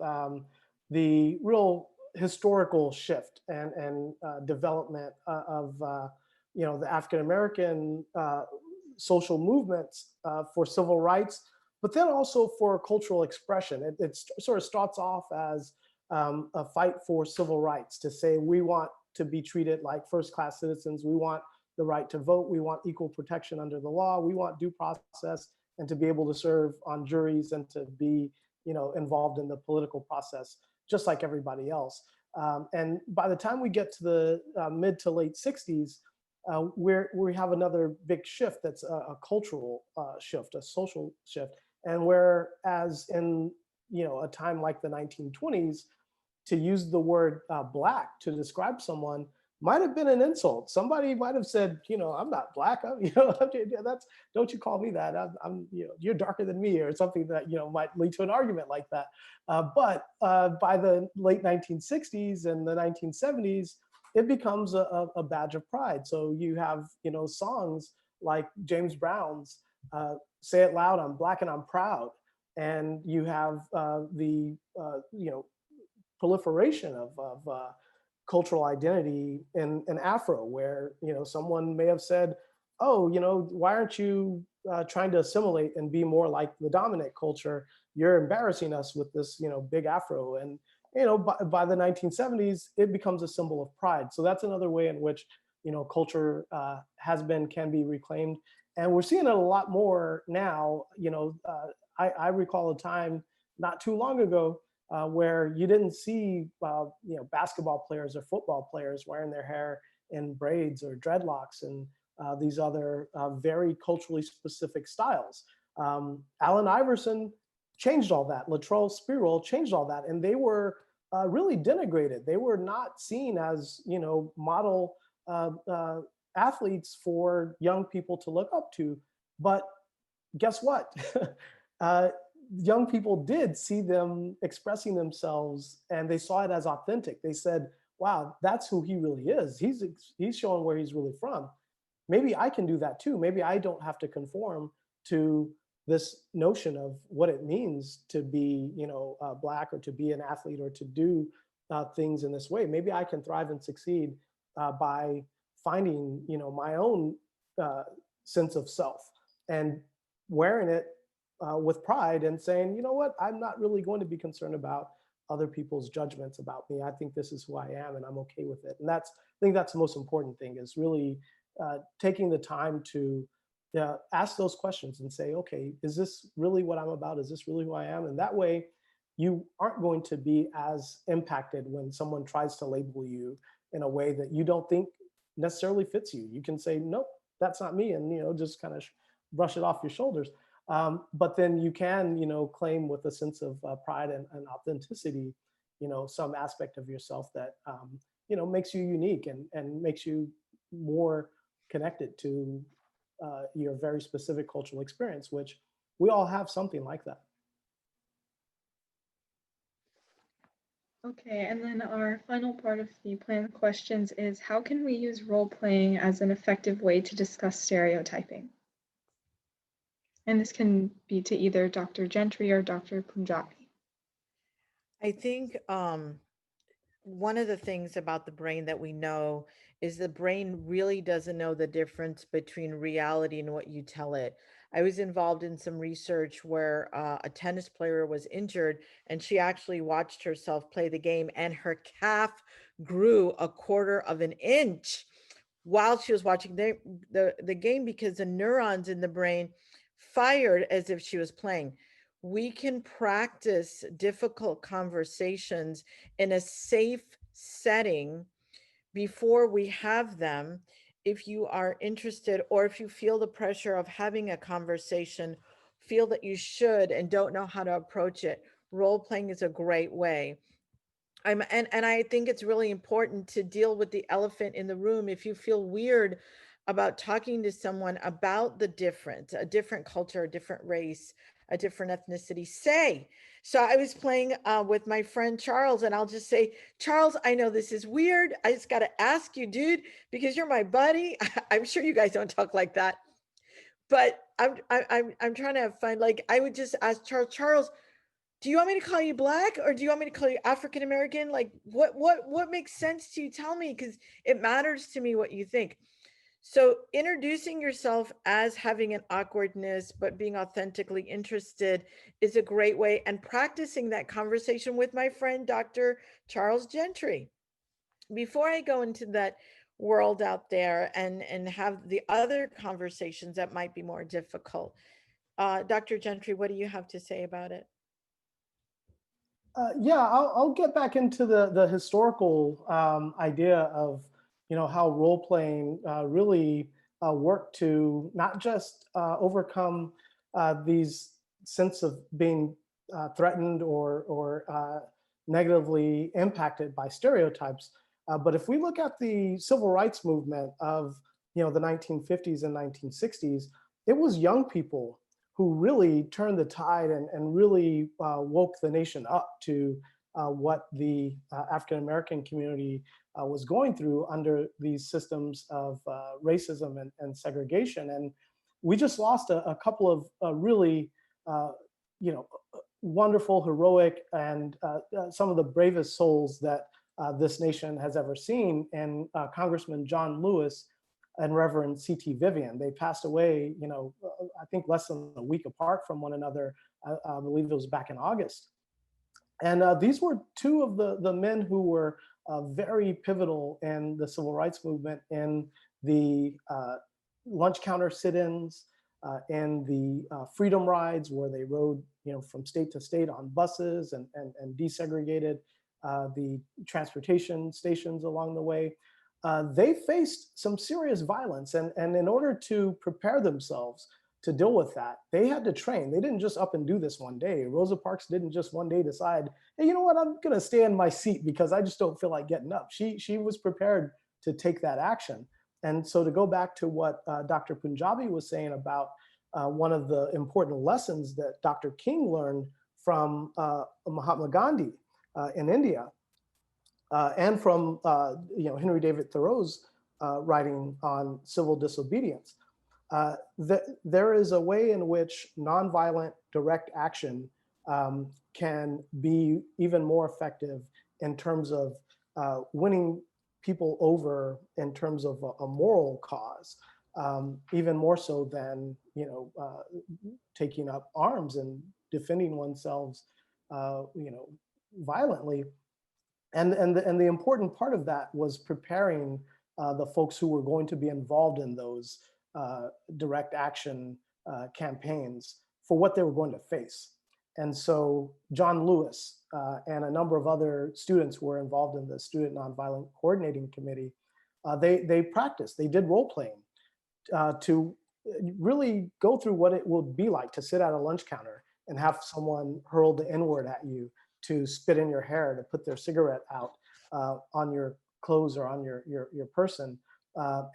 the real historical shift and development of the African American social movements for civil rights, but then also for cultural expression. It sort of starts off as a fight for civil rights, to say we want to be treated like first-class citizens, we want the right to vote, we want equal protection under the law, we want due process, and to be able to serve on juries and to be involved in the political process just like everybody else. And by the time we get to the mid to late 60s, we have another big shift that's a cultural shift, a social shift. And whereas in a time like the 1920s, to use the word Black to describe someone might have been an insult. Somebody might have said, I'm not Black. That's, don't you call me that. I'm you're darker than me, or something that, might lead to an argument like that. But by the late 1960s and the 1970s, it becomes a badge of pride. So you have, songs like James Brown's Say It Loud, I'm Black and I'm Proud. And you have the, proliferation of cultural identity in Afro, where, someone may have said, oh, why aren't you trying to assimilate and be more like the dominant culture? You're embarrassing us with this, big Afro. And, by the 1970s, it becomes a symbol of pride. So that's another way in which, culture can be reclaimed. And we're seeing it a lot more now. I recall a time not too long ago where you didn't see, basketball players or football players wearing their hair in braids or dreadlocks and these other very culturally specific styles. Allen Iverson changed all that. Latrell Sprewell changed all that, and they were really denigrated. They were not seen as, model athletes for young people to look up to. But guess what? Young people did see them expressing themselves, and they saw it as authentic. They said, wow, that's who he really is. He's showing where he's really from. Maybe I can do that too. Maybe I don't have to conform to this notion of what it means to be, Black, or to be an athlete, or to do things in this way. Maybe I can thrive and succeed by finding, my own sense of self and wearing it with pride and saying, you know what, I'm not really going to be concerned about other people's judgments about me. I think this is who I am, and I'm okay with it. And I think that's the most important thing, is really taking the time to ask those questions and say, okay, is this really what I'm about? Is this really who I am? And that way, you aren't going to be as impacted when someone tries to label you in a way that you don't think necessarily fits you. You can say, nope, that's not me, and just kind of brush it off your shoulders. But then you can, claim with a sense of pride and authenticity, some aspect of yourself that, makes you unique and makes you more connected to your very specific cultural experience, which we all have something like that. Okay, and then our final part of the planned questions is, how can we use role-playing as an effective way to discuss stereotyping? And this can be to either Dr. Gentry or Dr. Punjabi. I think one of the things about the brain that we know is the brain really doesn't know the difference between reality and what you tell it. I was involved in some research where a tennis player was injured, and she actually watched herself play the game, and her calf grew 1/4 of an inch while she was watching the game, because the neurons in the brain fired as if she was playing. We can practice difficult conversations in a safe setting before we have them. If you are interested, or if you feel the pressure of having a conversation, feel that you should and don't know how to approach it, role playing is a great way. And I think it's really important to deal with the elephant in the room. If you feel weird about talking to someone about the difference, a different culture, a different race, a different ethnicity, say. So I was playing with my friend Charles, and I'll just say, Charles, I know this is weird. I just got to ask you, dude, because you're my buddy. I'm sure you guys don't talk like that, but I'm trying to have fun. Like, I would just ask Charles, do you want me to call you Black, or do you want me to call you African American? Like, what makes sense to you? Tell me, because it matters to me what you think. So introducing yourself as having an awkwardness, but being authentically interested is a great way. And practicing that conversation with my friend, Dr. Charles Gentry. Before I go into that world out there and have the other conversations that might be more difficult, Dr. Gentry, what do you have to say about it? Yeah, I'll get back into the historical idea of how role playing really worked to not just overcome these sense of being threatened or negatively impacted by stereotypes. But if we look at the civil rights movement of the 1950s and 1960s, it was young people who really turned the tide and really woke the nation up to what the African American community was going through under these systems of racism and segregation. And we just lost a couple of really, wonderful, heroic, and some of the bravest souls that this nation has ever seen. And Congressman John Lewis and Reverend C.T. Vivian. They passed away, I think less than a week apart from one another. I believe it was back in August. And these were two of the men who were very pivotal in the civil rights movement, in the lunch counter sit-ins, and the freedom rides where they rode, from state to state on buses and desegregated the transportation stations along the way. They faced some serious violence, and in order to prepare themselves to deal with that, they had to train. They didn't just up and do this one day. Rosa Parks didn't just one day decide, hey, you know what, I'm gonna stay in my seat because I just don't feel like getting up. She was prepared to take that action. And so to go back to what Dr. Punjabi was saying about one of the important lessons that Dr. King learned from Mahatma Gandhi in India, and from Henry David Thoreau's writing on civil disobedience, there is a way in which nonviolent direct action can be even more effective in terms of winning people over in terms of a moral cause, even more so than taking up arms and defending oneself violently. And the important part of that was preparing the folks who were going to be involved in those direct action campaigns for what they were going to face. And so John Lewis and a number of other students who were involved in the Student Nonviolent Coordinating Committee, they practiced, they did role playing to really go through what it would be like to sit at a lunch counter and have someone hurl the N-word at you, to spit in your hair, to put their cigarette out on your clothes or on your person,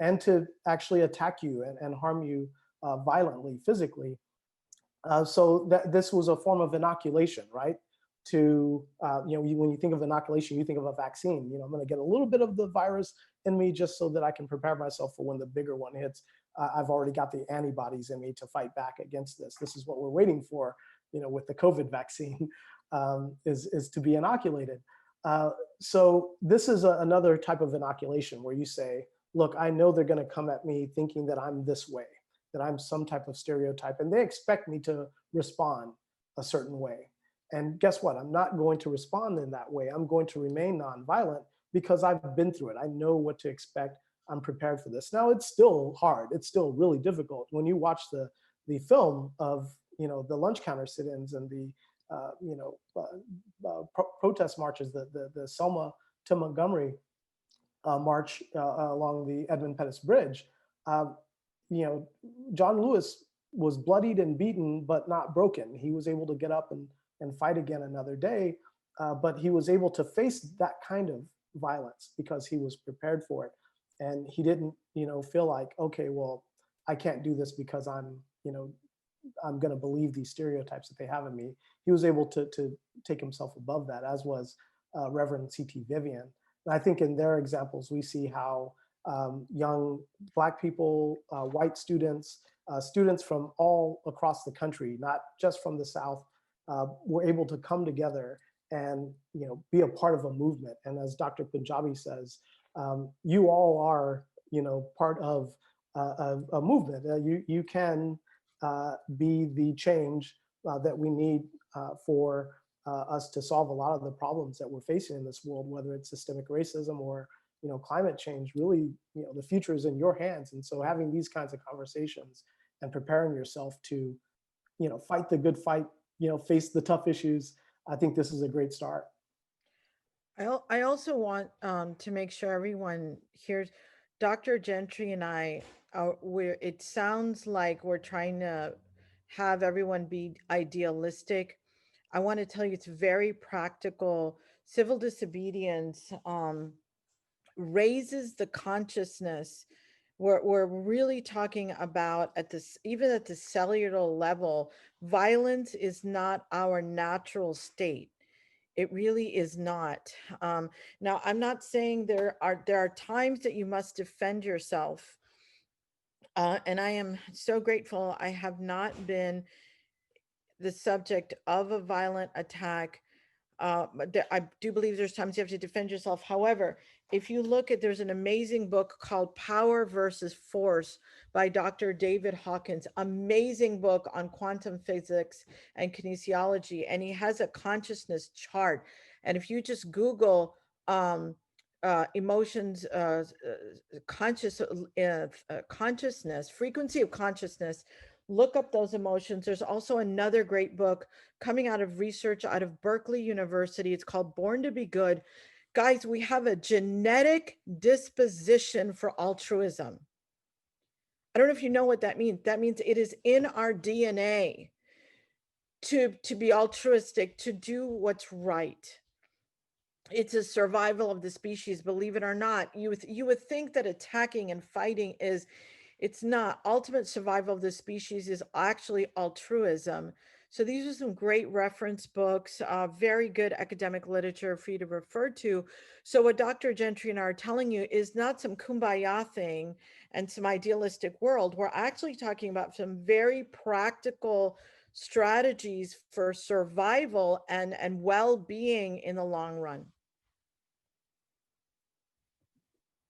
and to actually attack you and harm you violently, physically. So that this was a form of inoculation, right? To, when you think of inoculation, you think of a vaccine. I'm gonna get a little bit of the virus in me just so that I can prepare myself for when the bigger one hits. I've already got the antibodies in me to fight back against this. This is what we're waiting for, with the COVID vaccine. Is to be inoculated. So this is another type of inoculation where you say, look, I know they're going to come at me thinking that I'm this way, that I'm some type of stereotype, and they expect me to respond a certain way. And guess what? I'm not going to respond in that way. I'm going to remain nonviolent because I've been through it. I know what to expect. I'm prepared for this. Now, it's still hard. It's still really difficult. When you watch the film of the lunch counter sit-ins and the protest marches, the Selma to Montgomery march along the Edmund Pettus Bridge, John Lewis was bloodied and beaten, but not broken. He was able to get up and fight again another day, but he was able to face that kind of violence because he was prepared for it. And he didn't, feel like, okay, well, I can't do this because I'm going to believe these stereotypes that they have of me. He was able to take himself above that, as was Reverend C.T. Vivian. And I think in their examples, we see how young Black people, white students, students from all across the country, not just from the South, were able to come together and be a part of a movement. And as Dr. Punjabi says, you all are part of a movement. You can be the change that we need for us to solve a lot of the problems that we're facing in this world, whether it's systemic racism or climate change. Really, the future is in your hands. And so having these kinds of conversations and preparing yourself to fight the good fight, face the tough issues, I think this is a great start. I also want to make sure everyone hears Dr. Gentry and I, it sounds like we're trying to have everyone be idealistic. I want to tell you it's very practical civil disobedience raises the consciousness. We're really talking about at this, even at the cellular level, violence is not our natural state. It really is not. Now, I'm not saying there are times that you must defend yourself. And I am so grateful I have not been the subject of a violent attack. But I do believe there's times you have to defend yourself. However, if you look at, there's an amazing book called Power versus Force by Dr. David Hawkins, amazing book on quantum physics and kinesiology. And he has a consciousness chart. And if you just Google emotions, consciousness, frequency of consciousness, look up those emotions. There's also another great book coming out of research out of Berkeley University. It's called Born to Be Good. Guys, we have a genetic disposition for altruism. I don't know if you know what that means. That means it is in our DNA to be altruistic, to do what's right. It's a survival of the species, believe it or not. You would think that attacking and fighting is, it's not. Ultimate survival of the species is actually altruism. So these are some great reference books, very good academic literature for you to refer to. So what Dr. Gentry and I are telling you is not some kumbaya thing and some idealistic world. We're actually talking about some very practical strategies for survival and well-being in the long run.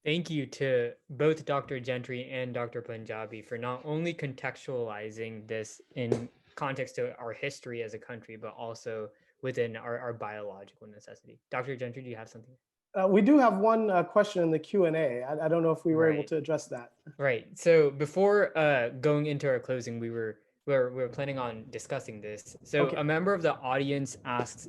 Thank you to both Dr. Gentry and Dr. Punjabi for not only contextualizing this in context to our history as a country, but also within our biological necessity. Dr. Gentry, do you have something? We do have one question in the Q&A. I don't know if we were able to address that. Right. So before going into our closing, we were planning on discussing this. So a member of the audience asks,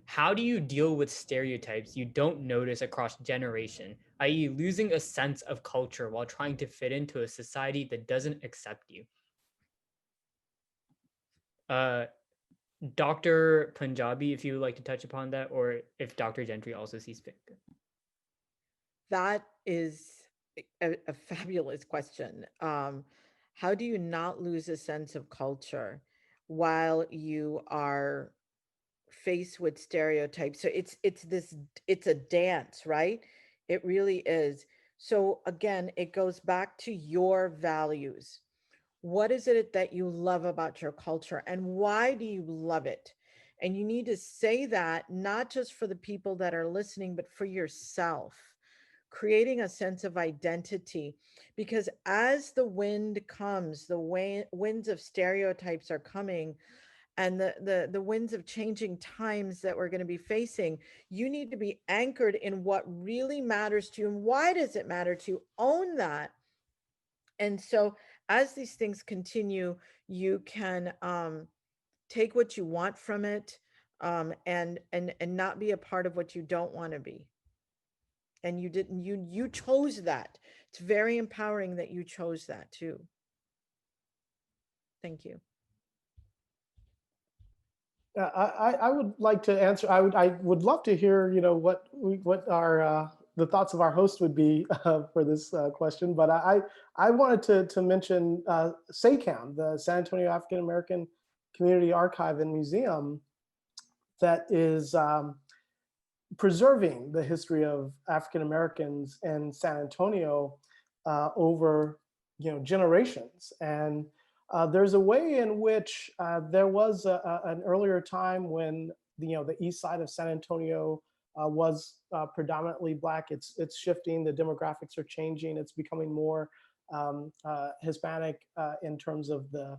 how do you deal with stereotypes you don't notice across generation, i.e. losing a sense of culture while trying to fit into a society that doesn't accept you? Dr. Punjabi, if you would like to touch upon that, or if Dr. Gentry also sees fit. That is a fabulous question. How do you not lose a sense of culture while you are faced with stereotypes? So it's a dance, right? It really is. So again, it goes back to your values. What is it that you love about your culture and why do you love it? And you need to say that not just for the people that are listening, but for yourself, creating a sense of identity. Because as the wind comes, the winds of stereotypes are coming, and the winds of changing times that we're going to be facing, you need to be anchored in what really matters to you. And why does it matter to you? Own that. And so as these things continue, you can take what you want from it, and not be a part of what you don't want to be. And you chose that. It's very empowering that you chose that too. Thank you. I would like to answer. I would love to hear, what our the thoughts of our host would be for this question. But I wanted to mention SACAM, the San Antonio African American Community Archive and Museum, that is preserving the history of African Americans in San Antonio over generations. And there's a way in which there was an earlier time when the east side of San Antonio was predominantly Black. It's shifting. The demographics are changing. It's becoming more Hispanic in terms of the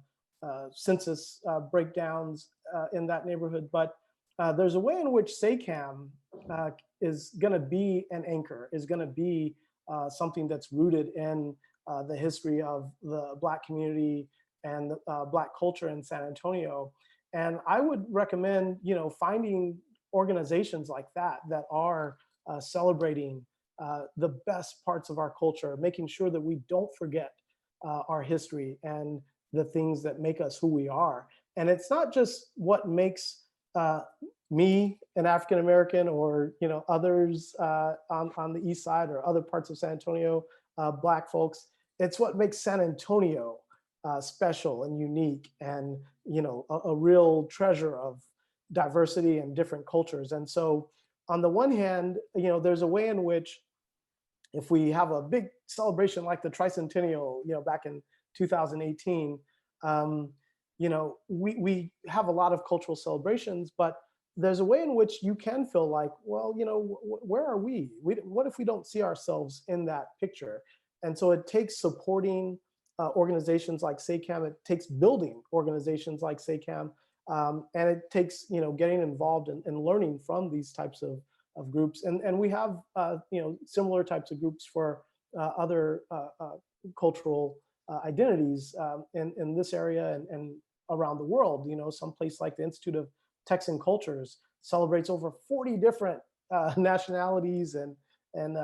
census breakdowns in that neighborhood. But there's a way in which SACAM is going to be an anchor, is going to be something that's rooted in the history of the Black community and Black culture in San Antonio. And I would recommend, finding organizations like that are celebrating the best parts of our culture, making sure that we don't forget our history and the things that make us who we are. And it's not just what makes me, an African American, or others on the East Side or other parts of San Antonio, Black folks. It's what makes San Antonio special and unique, and a real treasure of diversity and different cultures. And so, on the one hand, there's a way in which, if we have a big celebration like the tricentennial, back in 2018, we have a lot of cultural celebrations, but there's a way in which you can feel like, well, where are we? What if we don't see ourselves in that picture? And so it takes supporting organizations like SACAM, it takes building organizations like SACAM, and it takes getting involved and learning from these types of groups. And we have similar types of groups for other cultural identities in this area and around the world. Someplace like the Institute of Texan Cultures celebrates over 40 different nationalities and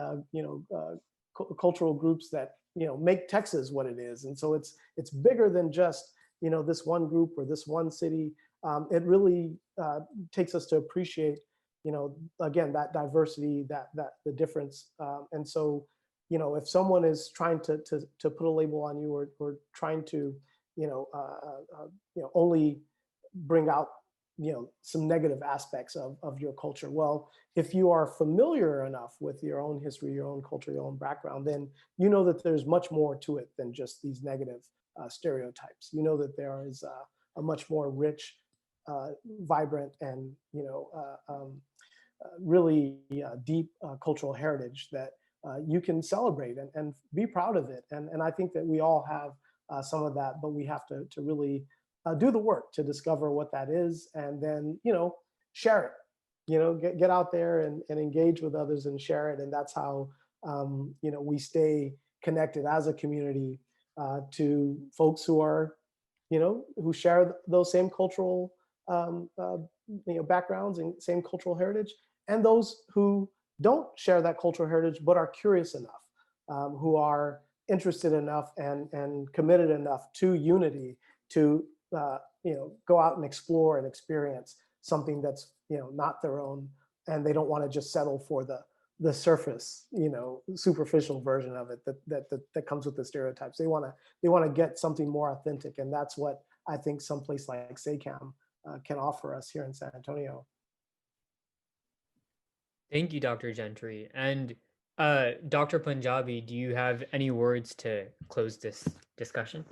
cultural groups that make Texas what it is. And so it's bigger than just this one group or this one city. It really takes us to appreciate again, that diversity, that the difference. And so if someone is trying to put a label on you, or trying to only bring out some negative aspects of your culture, well, if you are familiar enough with your own history, your own culture, your own background, then that there's much more to it than just these negative stereotypes. That there is a much more rich, vibrant, and really deep cultural heritage that you can celebrate and be proud of it. And I think that we all have some of that, but we have to really do the work to discover what that is, and then share it. Get out there and engage with others and share it. And that's how we stay connected as a community to folks who are who share those same cultural backgrounds and same cultural heritage, and those who don't share that cultural heritage but are curious enough, who are interested enough and committed enough to unity to go out and explore and experience something that's not their own, and they don't want to just settle for the surface, superficial version of it that comes with the stereotypes. They want to get something more authentic, and that's what I think someplace like SACAM can offer us here in San Antonio. Thank you, Dr. Gentry. And Dr. Punjabi, do you have any words to close this discussion?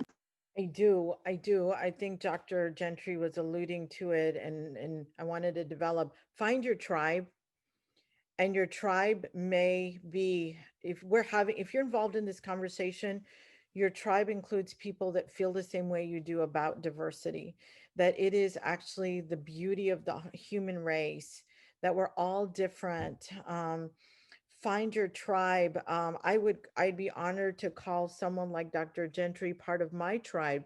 I do. I think Dr. Gentry was alluding to it, and I wanted to develop, find your tribe. And your tribe may be, if you're involved in this conversation, your tribe includes people that feel the same way you do about diversity, that it is actually the beauty of the human race, that we're all different. Find your tribe. I'd be honored to call someone like Dr. Gentry part of my tribe.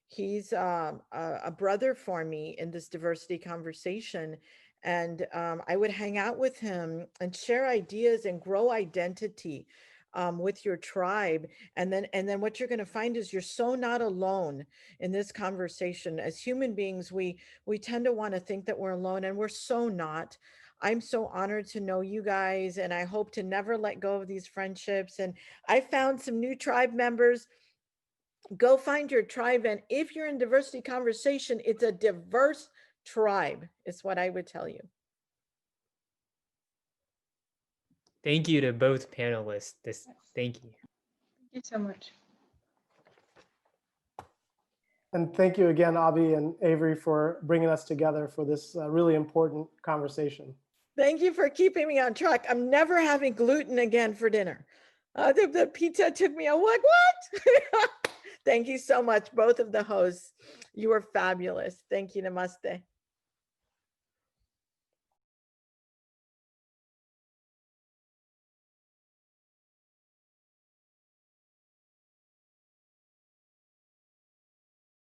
He's a brother for me in this diversity conversation. And I would hang out with him and share ideas and grow identity with your tribe. And then what you're going to find is you're so not alone in this conversation. As human beings, we tend to want to think that we're alone, and we're so not. I'm so honored to know you guys, and I hope to never let go of these friendships. And I found some new tribe members. Go find your tribe. And if you're in diversity conversation, it's a diverse tribe, is what I would tell you. Thank you to both panelists. Thank you. Thank you so much. And thank you again, Abhi and Avery, for bringing us together for this really important conversation. Thank you for keeping me on track. I'm never having gluten again for dinner. The pizza took me, I'm like, what? Thank you so much, both of the hosts. You were fabulous. Thank you. Namaste.